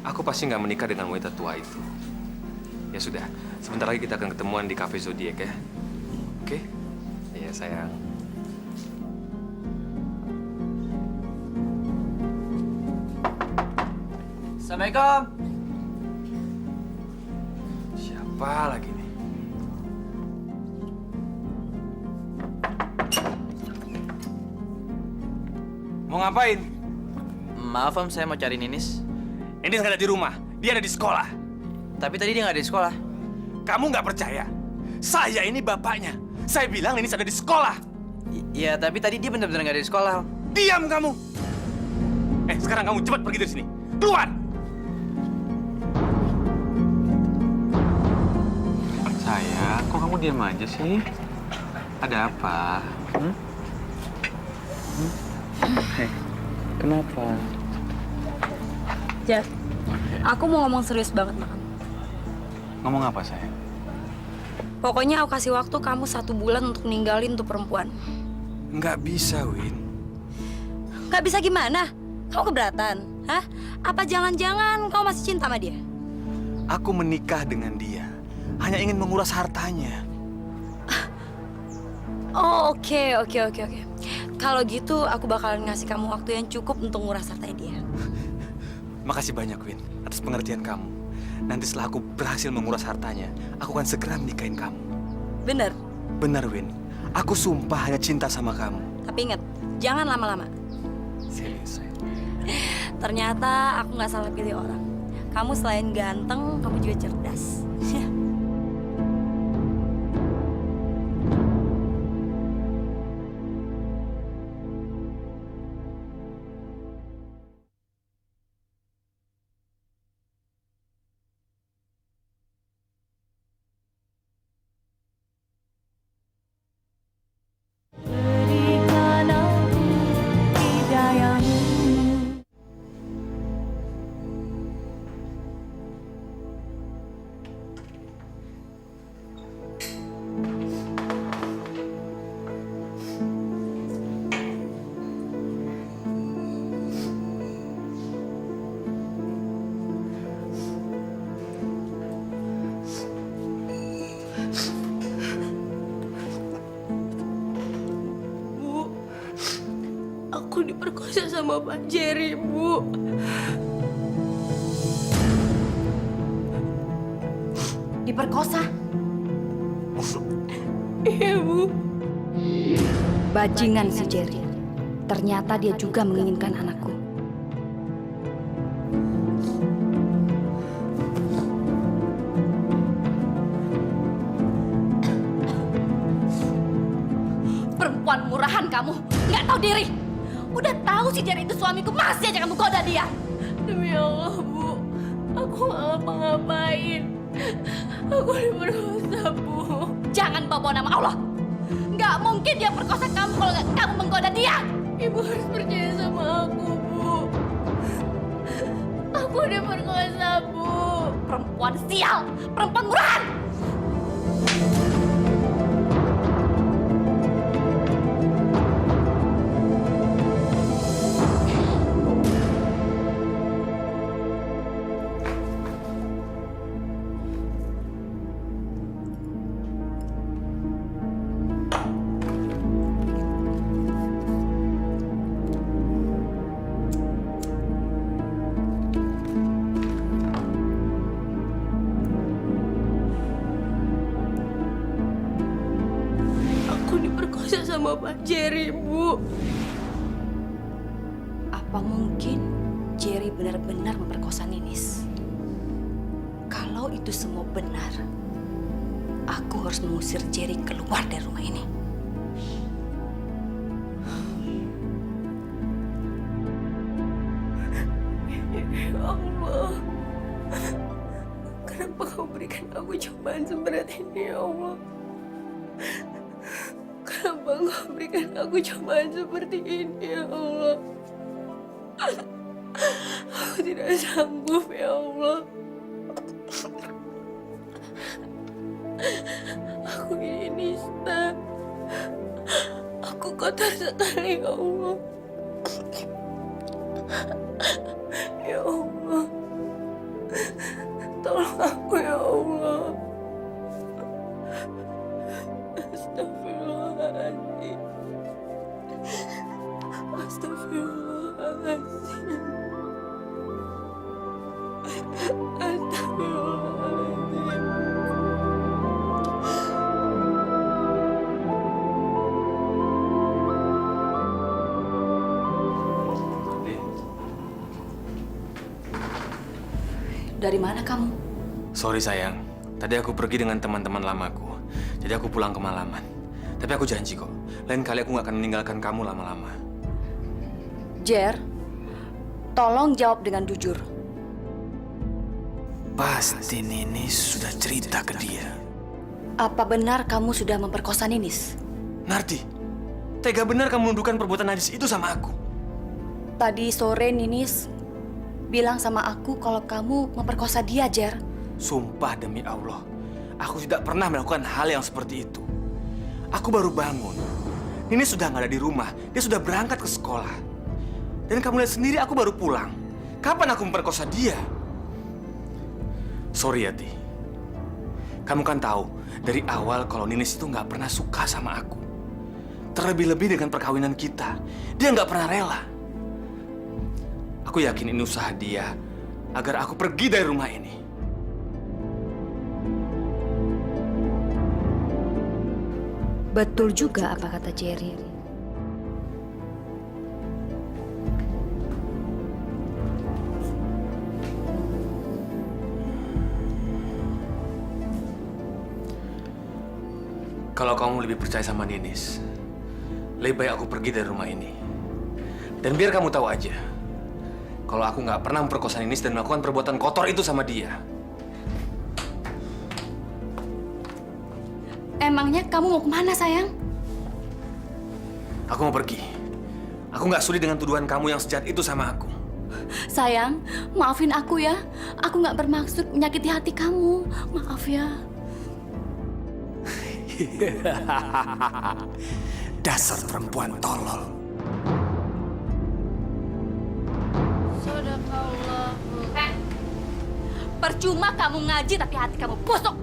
S9: aku pasti nggak menikah dengan wanita tua itu. Ya sudah, sebentar lagi kita akan ketemuan di Cafe Zodiac ya. Oke? Iya, sayang.
S8: Assalamualaikum.
S9: Siapa lagi nih?
S14: Mau ngapain?
S8: Maaf Om, saya mau cari Ninis.
S14: Ninis nggak ada di rumah, dia ada di sekolah.
S8: Tapi tadi dia nggak ada di sekolah.
S14: Kamu nggak percaya? Saya ini bapaknya. Saya bilang Ninis ada di sekolah.
S8: Iya, tapi tadi dia benar-benar nggak ada di sekolah. Om.
S14: Diam kamu! Sekarang kamu cepat pergi dari sini. Keluar!
S9: Sayang, kok kamu diam aja sih? Ada apa?
S14: Kenapa?
S1: Jeff, aku mau ngomong serius banget sama kamu.
S9: Ngomong apa, sayang?
S1: Pokoknya aku kasih waktu kamu 1 bulan untuk ninggalin tuh perempuan.
S14: Nggak bisa, Win.
S1: Nggak bisa gimana? Kamu keberatan? Hah? Apa jangan-jangan kamu masih cinta sama dia?
S14: Aku menikah dengan dia. Hanya ingin menguras hartanya.
S1: Oh, oke. Kalau gitu, aku bakalan ngasih kamu waktu yang cukup untuk nguras hartanya dia.
S14: Makasih banyak, Win, atas pengertian kamu. Nanti setelah aku berhasil menguras hartanya, aku akan segera menikahin kamu.
S1: Bener?
S14: Benar, Win. Aku sumpah hanya cinta sama kamu.
S1: Tapi ingat, jangan lama-lama.
S14: Serius, sayang.
S1: Ternyata aku nggak salah pilih orang. Kamu selain ganteng, kamu juga cerdas.
S4: Bu, aku diperkosa sama Pak Jerry, Bu.
S1: Diperkosa?
S4: Iya, Bu.
S1: Bajingan si Jerry. Ternyata dia juga menginginkan anakku. Perempuan murahan kamu, nggak tahu diri. Udah tahu si Jerry itu suamiku, masih aja kamu goda dia.
S4: Demi Allah, Bu. Aku nggak ngapa-ngapain. Aku diperkosa, Bu.
S1: Jangan bawa nama Allah. Nggak mungkin dia perkosa kamu kalau nggak kamu menggoda dia.
S4: Ibu harus percaya sama aku, Bu. Aku diperkosa, Bu.
S1: Perempuan sial, perempuan murahan.
S4: Sama Pak Jerry, Bu.
S1: Apa mungkin Jerry benar-benar memperkosa Ninis? Kalau itu semua benar, aku harus mengusir Jerry keluar dari rumah ini.
S4: Ya Allah, kenapa kau berikan aku cobaan seberat ini, ya Allah? Kenapa Engkau berikan aku cobaan seperti ini, ya Allah? Aku tidak sanggup, ya Allah. Aku ini nista. Aku kotor sekali, ya Allah. Ya Allah, tolong aku, ya Allah. Astagfirullahaladzim. Astagfirullahaladzim.
S1: Dari mana kamu?
S9: Sorry sayang, tadi aku pergi dengan teman-teman lamaku. Jadi aku pulang kemalaman. Tapi aku janji kok, lain kali aku nggak akan meninggalkan kamu lama-lama.
S1: Jer, tolong jawab dengan jujur.
S14: Pasti Ninis sudah cerita ke dia.
S1: Apa benar kamu sudah memperkosa Ninis?
S9: Nardi, tega benar kamu menuduhkan perbuatan najis itu sama aku.
S1: Tadi sore Ninis bilang sama aku kalau kamu memperkosa dia, Jer.
S9: Sumpah demi Allah, aku tidak pernah melakukan hal yang seperti itu. Aku baru bangun. Ninis sudah nggak ada di rumah. Dia sudah berangkat ke sekolah. Dan kamu lihat sendiri aku baru pulang. Kapan aku memperkosa dia? Sorry ya, Ti. Kamu kan tahu dari awal kalau Ninis itu nggak pernah suka sama aku. Terlebih-lebih dengan perkawinan kita. Dia nggak pernah rela. Aku yakin ini usaha dia agar aku pergi dari rumah ini.
S1: Betul juga apa kata Jerry.
S9: Kalau kamu lebih percaya sama Ninis, lebih baik aku pergi dari rumah ini. Dan biar kamu tahu aja, kalau aku nggak pernah memperkosa Ninis dan melakukan perbuatan kotor itu sama dia.
S1: Emangnya kamu mau kemana, sayang?
S9: Aku mau pergi. Aku nggak sudi dengan tuduhan kamu yang sejahat itu sama aku.
S1: Sayang, maafin aku ya. Aku nggak bermaksud menyakiti hati kamu. Maaf ya.
S11: Dasar perempuan tolol.
S4: Sadaqallah.
S1: Percuma kamu ngaji tapi hati kamu busuk.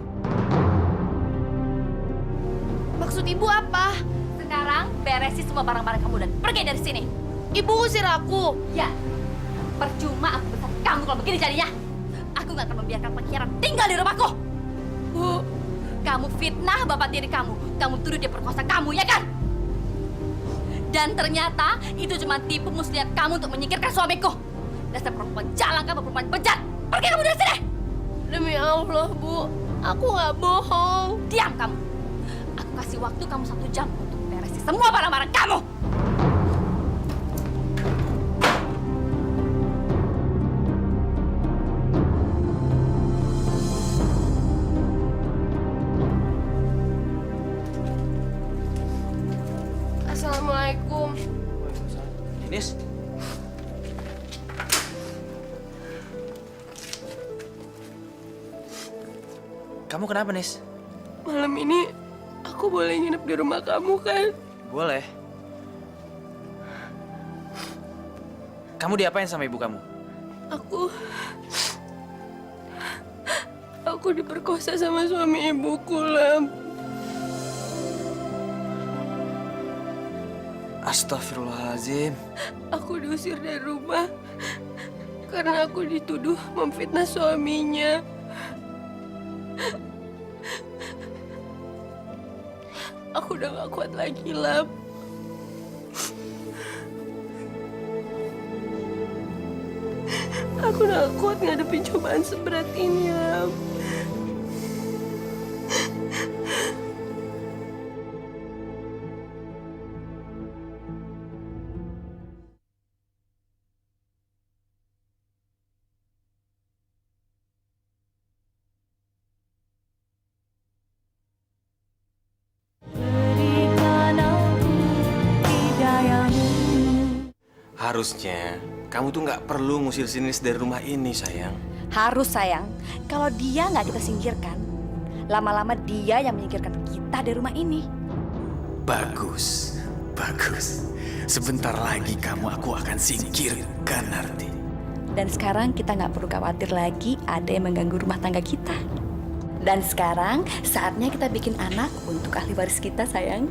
S4: Maksud ibu apa?
S1: Sekarang beresi semua barang-barang kamu dan pergi dari sini.
S4: Ibu usir aku.
S1: Ya, percuma aku besar kamu kalau begini jadinya. Aku nggak akan membiarkan pengkhianat tinggal di rumahku.
S4: Bu,
S1: kamu fitnah bapak tiri kamu. Kamu tuduh dia perkosa kamu, ya kan? Dan ternyata itu cuma tipu muslihat kamu untuk menyingkirkan suamiku. Dasar perempuan jalan kamu, perempuan bejat. Pergi kamu dari sini.
S4: Demi Allah, Bu. Aku nggak bohong.
S1: Diam kamu. Aku kasih waktu kamu 1 jam untuk beresin semua barang-barang kamu.
S4: Assalamualaikum.
S8: Nis. Kamu kenapa, Nis?
S4: Malam ini aku boleh nginep di rumah kamu kan?
S8: Boleh. Kamu diapain sama ibu kamu?
S4: Aku diperkosa sama suami ibuku, Lam.
S8: Astagfirullahaladzim.
S4: Aku diusir dari rumah karena aku dituduh memfitnah suaminya. Aku udah gak kuat lagi, Lam. Aku udah gak kuat ngadepin cobaan seberat ini, Lam.
S9: Harusnya kamu tuh nggak perlu ngusir si Nis dari rumah ini, sayang.
S1: Harus, sayang. Kalau dia nggak kita singkirkan, lama-lama dia yang menyingkirkan kita dari rumah ini.
S9: Bagus, bagus. Sebentar lagi aku akan singkirkan, Narti.
S1: Dan sekarang kita nggak perlu khawatir lagi ada yang mengganggu rumah tangga kita. Dan sekarang saatnya kita bikin anak untuk ahli waris kita, sayang.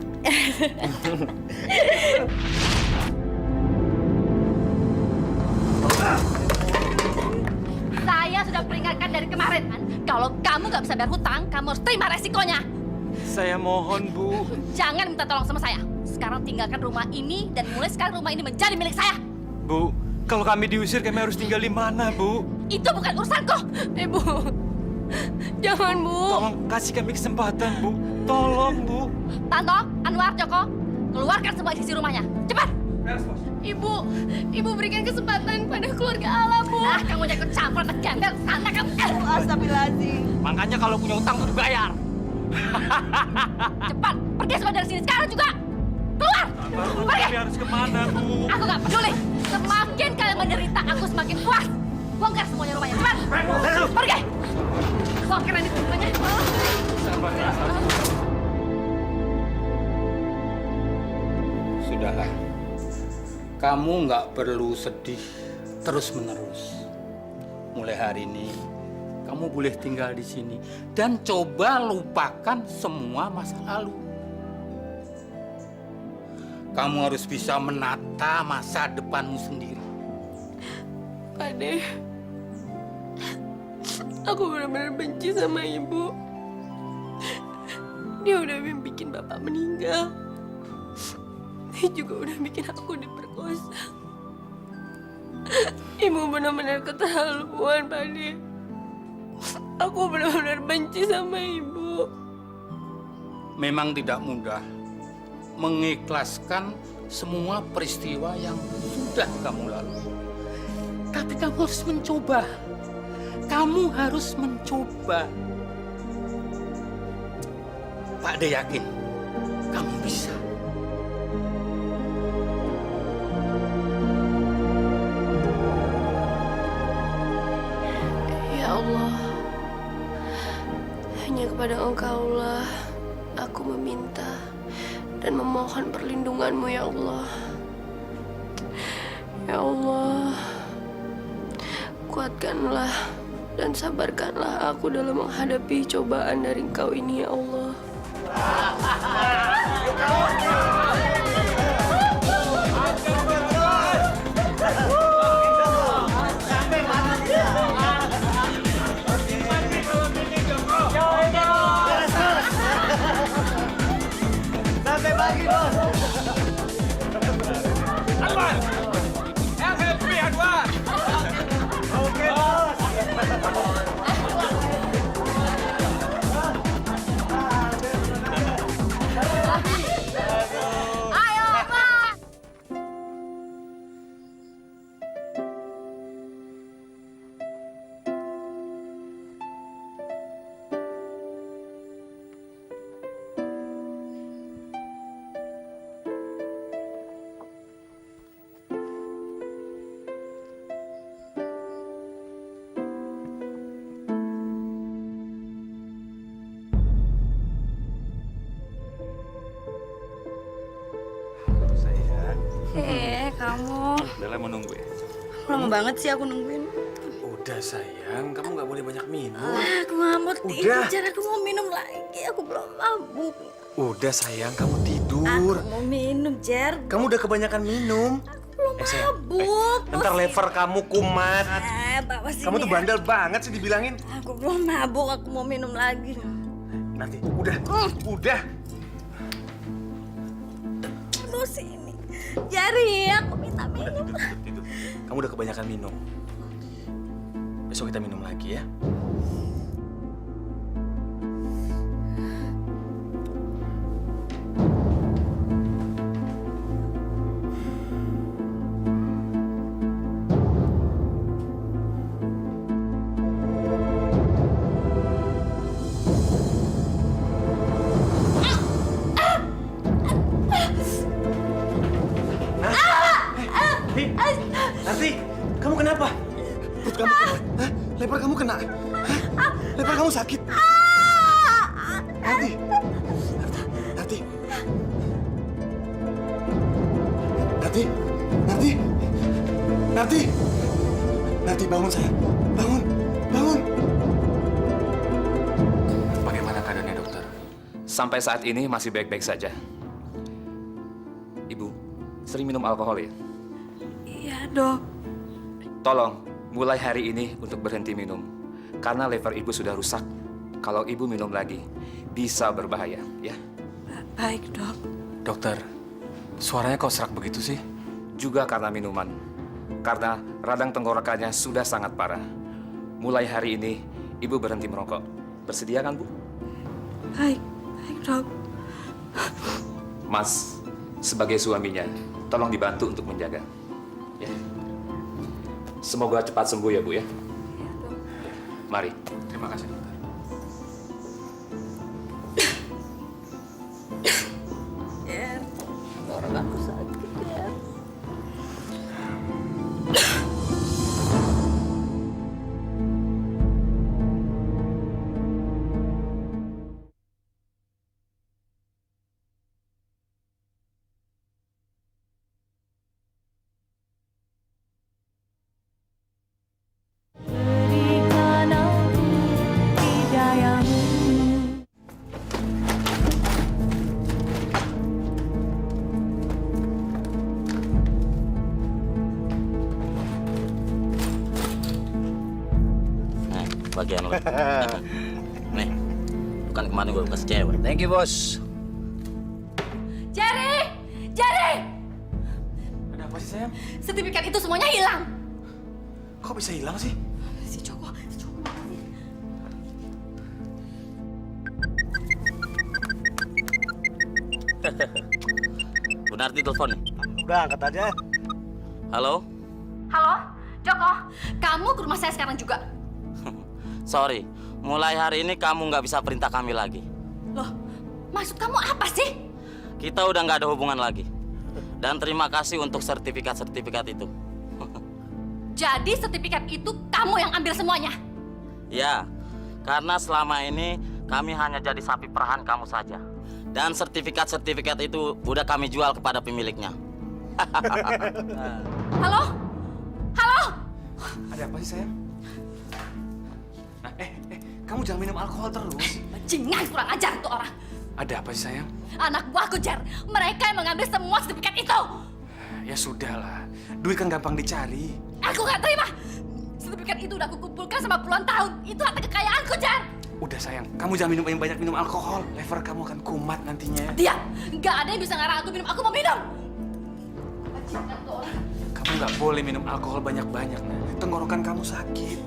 S1: Saya sudah peringatkan dari kemarin, kan? Kalau kamu nggak bisa bayar hutang, kamu harus terima resikonya.
S3: Saya mohon, Bu.
S1: Jangan minta tolong sama saya. Sekarang tinggalkan rumah ini dan mulai sekarang rumah ini menjadi milik saya.
S3: Bu, kalau kami diusir, kami harus tinggal di mana, Bu?
S1: Itu bukan urusanku.
S4: Ibu, jangan, Bu.
S3: Tolong kasih kami kesempatan, Bu. Tolong, Bu.
S1: Tanto, Anwar, Joko, keluarkan semua isi rumahnya. Cepat.
S4: Ibu berikan kesempatan pada keluarga Allah, Bu.
S1: Ah, kamu jangan ikut campur, anak gembel. Sana kamu.
S2: Astagfirullahaladzim.
S3: Makanya kalau punya utang tuh dibayar.
S1: Cepat, pergi semua dari sini sekarang juga. Keluar. Pergi.
S3: Kami harus kemana, Bu?
S1: Aku nggak peduli. Semakin kalian menderita, aku semakin puas. Bongkar semuanya rumahnya. Cepat. Pergi. Bongkar ini rumahnya.
S11: Sudahlah. Kamu nggak perlu sedih terus-menerus. Mulai hari ini, kamu boleh tinggal di sini dan coba lupakan semua masa lalu. Kamu harus bisa menata masa depanmu sendiri.
S4: Pak De, aku benar-benar benci sama ibu. Dia udah bikin bapak meninggal. Dia juga udah bikin aku diperkosa. Ibu benar-benar keterlaluan, Pak De. Aku benar-benar benci sama ibu.
S11: Memang tidak mudah mengikhlaskan semua peristiwa yang sudah kamu lalui. Tapi kamu harus mencoba. Kamu harus mencoba. Pak De yakin kamu bisa.
S4: Ya Allah, hanya kepada Engkaulah aku meminta dan memohon perlindungan-Mu, ya Allah. Ya Allah, kuatkanlah dan sabarkanlah aku dalam menghadapi cobaan dari Engkau ini, ya Allah.
S13: lagi, Bos.
S14: Anwar! Help me, Anwar!
S13: Oke, Bos.
S2: Ayo, Pak.
S1: Kamu
S14: Udah lama nunggu ya?
S1: lama banget sih aku nungguin.
S9: Udah sayang, kamu nggak boleh banyak minum.
S1: Aku nggak mau
S9: Udah.
S1: tidur, aku mau minum lagi. Aku belum mabuk.
S9: Udah sayang, kamu tidur.
S1: Aku mau minum, Jer.
S9: Kamu udah kebanyakan minum.
S1: Belum mabuk.
S9: Ntar lever kamu kumat.
S1: Bawa sini.
S9: Kamu tuh bandel banget sih dibilangin.
S1: Aku belum mabuk, aku mau minum lagi.
S9: Nanti, udah.
S1: Bawa sini. Jari, aku minta minum.
S9: Tidur. Kamu udah kebanyakan minum. Besok kita minum lagi ya. Nanti, kamu kenapa? Perut kamu kena? Hah? Lebar kamu kena? Hah? Lebar kamu sakit? Nanti. Nanti bangun sayang. Bangun.
S14: Bagaimana keadaannya, dokter?
S5: Sampai saat ini masih baik-baik saja. Ibu, sering minum alkohol ya?
S1: Iya, Dok.
S5: Tolong, mulai hari ini untuk berhenti minum. Karena lever ibu sudah rusak. Kalau ibu minum lagi, bisa berbahaya, ya?
S1: Baik, Dok.
S14: Dokter, suaranya kok serak begitu sih?
S5: Juga karena minuman. Karena radang tenggorokannya sudah sangat parah. Mulai hari ini, ibu berhenti merokok. Bersedia kan, Bu?
S1: Baik, Dok.
S5: Mas, sebagai suaminya, tolong dibantu untuk menjaga. Ya. Semoga cepat sembuh ya, Bu ya. Mari.
S14: Terima kasih, dokter.
S1: Jer, orang aku sakit, Jer.
S3: Bagian lo. Nih, bukan kemarin gue kasih cewek.
S7: Thank you, Bos.
S1: Jerry!
S9: Ada apa sih sayang?
S1: Sertifikat itu semuanya hilang.
S9: Kok bisa hilang sih?
S1: Si Joko mana sih?
S3: Bu Narti telepon nih.
S12: Udah, angkat aja.
S3: Halo?
S1: Halo, Joko. Kamu ke rumah saya sekarang juga.
S3: Sorry, mulai hari ini kamu nggak bisa perintah kami lagi.
S1: Loh, maksud kamu apa sih?
S3: Kita udah nggak ada hubungan lagi. Dan terima kasih untuk sertifikat-sertifikat itu.
S1: Jadi sertifikat itu kamu yang ambil semuanya?
S3: Ya, karena selama ini kami hanya jadi sapi perahan kamu saja. Dan sertifikat-sertifikat itu udah kami jual kepada pemiliknya.
S1: Halo?
S9: Ada apa sih sayang? Nah, kamu jangan minum alkohol terus.
S1: Bajingan, kurang ajar tuh orang.
S9: Ada apa sih sayang?
S1: Anak buahku, Jer. Mereka yang mengambil semua sertifikat itu.
S9: Ya sudahlah, duit kan gampang dicari.
S1: Aku nggak terima. Sertifikat itu udah aku kumpulkan sama puluhan tahun. Itu harta kekayaanku, Jer.
S9: Udah sayang, kamu jangan banyak minum alkohol. Lever kamu akan kumat nantinya.
S1: Dia, nggak ada yang bisa ngarang aku minum. Aku mau minum.
S9: Kamu nggak boleh minum alkohol banyak-banyak, nah. Tenggorokan kamu sakit.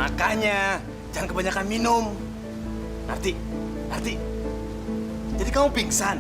S9: Makanya, jangan kebanyakan minum. Narti. Jadi kamu pingsan.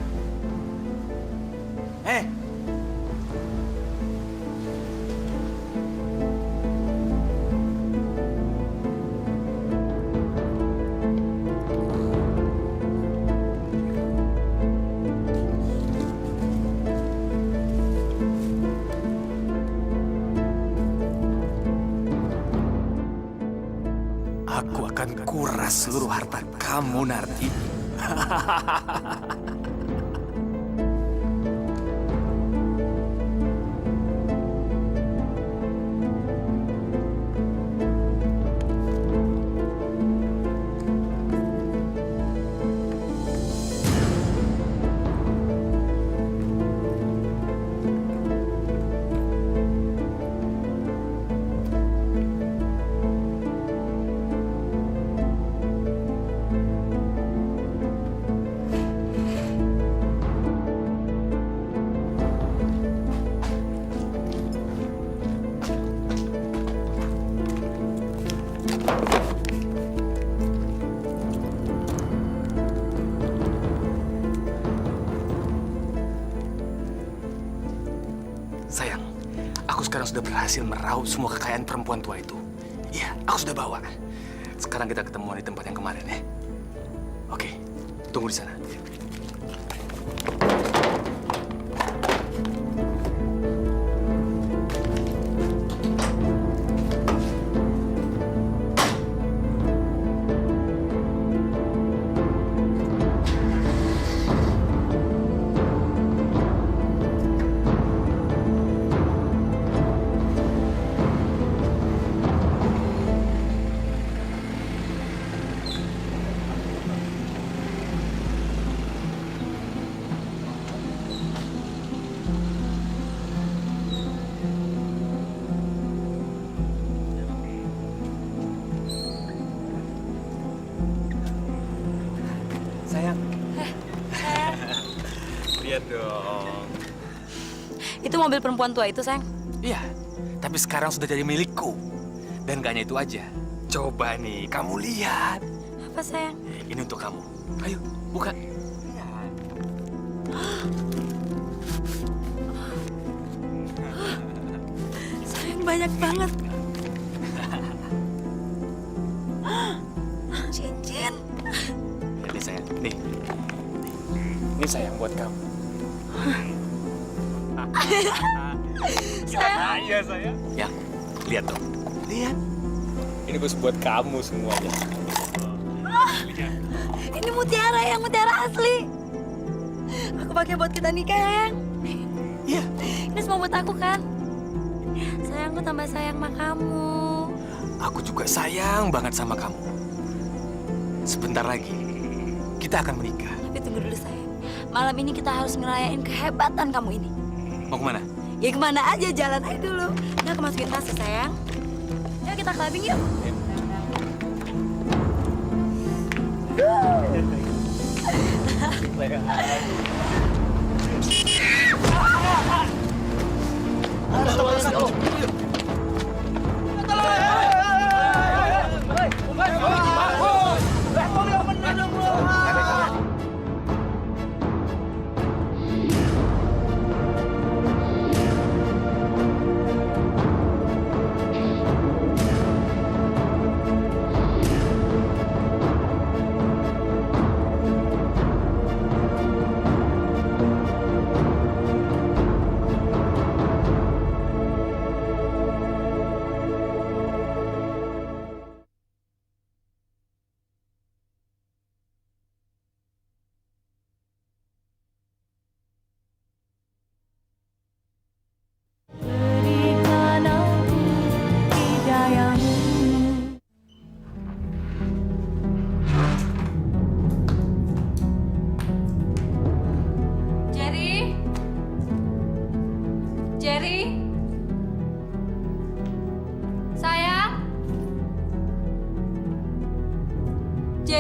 S9: Aku akan kuras seluruh harta kamu, Narti. Sayang, aku sekarang sudah berhasil meraup semua kekayaan perempuan tua itu. Iya, aku sudah bawa. Sekarang kita ketemuan di tempat yang kemarin ya. Oke, tunggu di sana. Lihat dong.
S1: Itu mobil perempuan tua itu, sayang?
S9: Iya, tapi sekarang sudah jadi milikku. Dan gak hanya itu aja. Coba nih, kamu lihat.
S1: Apa, sayang?
S9: Ini untuk kamu. Ayo, buka.
S1: Sayang, banyak banget. Cincin.
S9: Ini sayang, nih. Ini sayang buat kamu.
S1: Sayang.
S9: Iya, sayang. Ya, lihat dong. Lihat. Ini bos buat kamu semuanya.
S1: Ini mutiara, yang mutiara asli. Aku pakai buat kita nikah, sayang.
S9: Iya.
S1: Ini semua buat aku, kan? Sayang, aku tambah sayang sama kamu.
S9: Aku juga sayang banget sama kamu. Sebentar lagi, kita akan menikah.
S1: Tapi tunggu dulu, sayang. Malam ini kita harus ngerayain kehebatan kamu ini.
S9: Mau kemana?
S1: Ya kemana aja, jalan aja dulu. Kita aku masukin tas, sayang. Yuk kita clubbing yuk.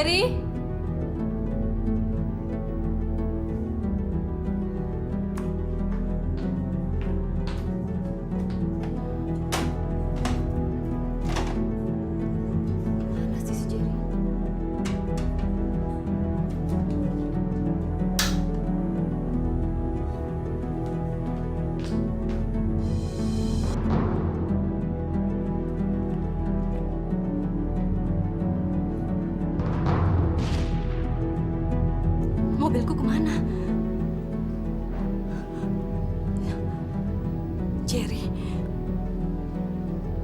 S1: Jerry? Mana sih si Jerry? Mobilku kemana? Jerry.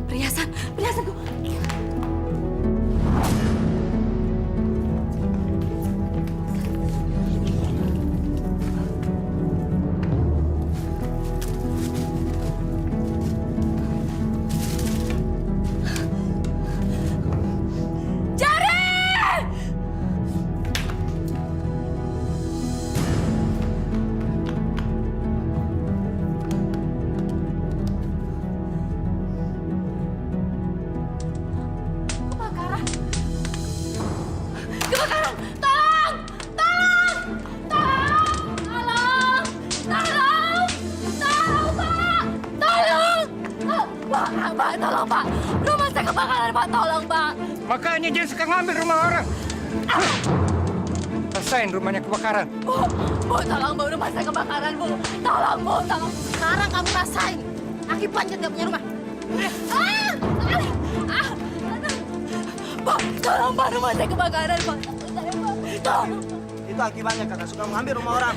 S1: Perhiasanku. Kebakaran! Tolong! Tolong! Tolong! Tolong! Tolong, Pak! Tolong! Pak, tolong, Pak! Rumah saya kebakaran, Pak! Tolong, Pak!
S11: Makanya jangan suka ngambil rumah orang. Rasain rumahnya kebakaran.
S1: Bu, tolong, Bu! Rumah saya kebakaran, Bu! Tolong, Bu! Tolong! Sekarang kamu rasain akibatnya nggak punya rumah. Pak, tolong, Pak! Rumah saya kebakaran, Pak! Tolong!
S8: Itu akibatnya kakak suka mengambil rumah orang.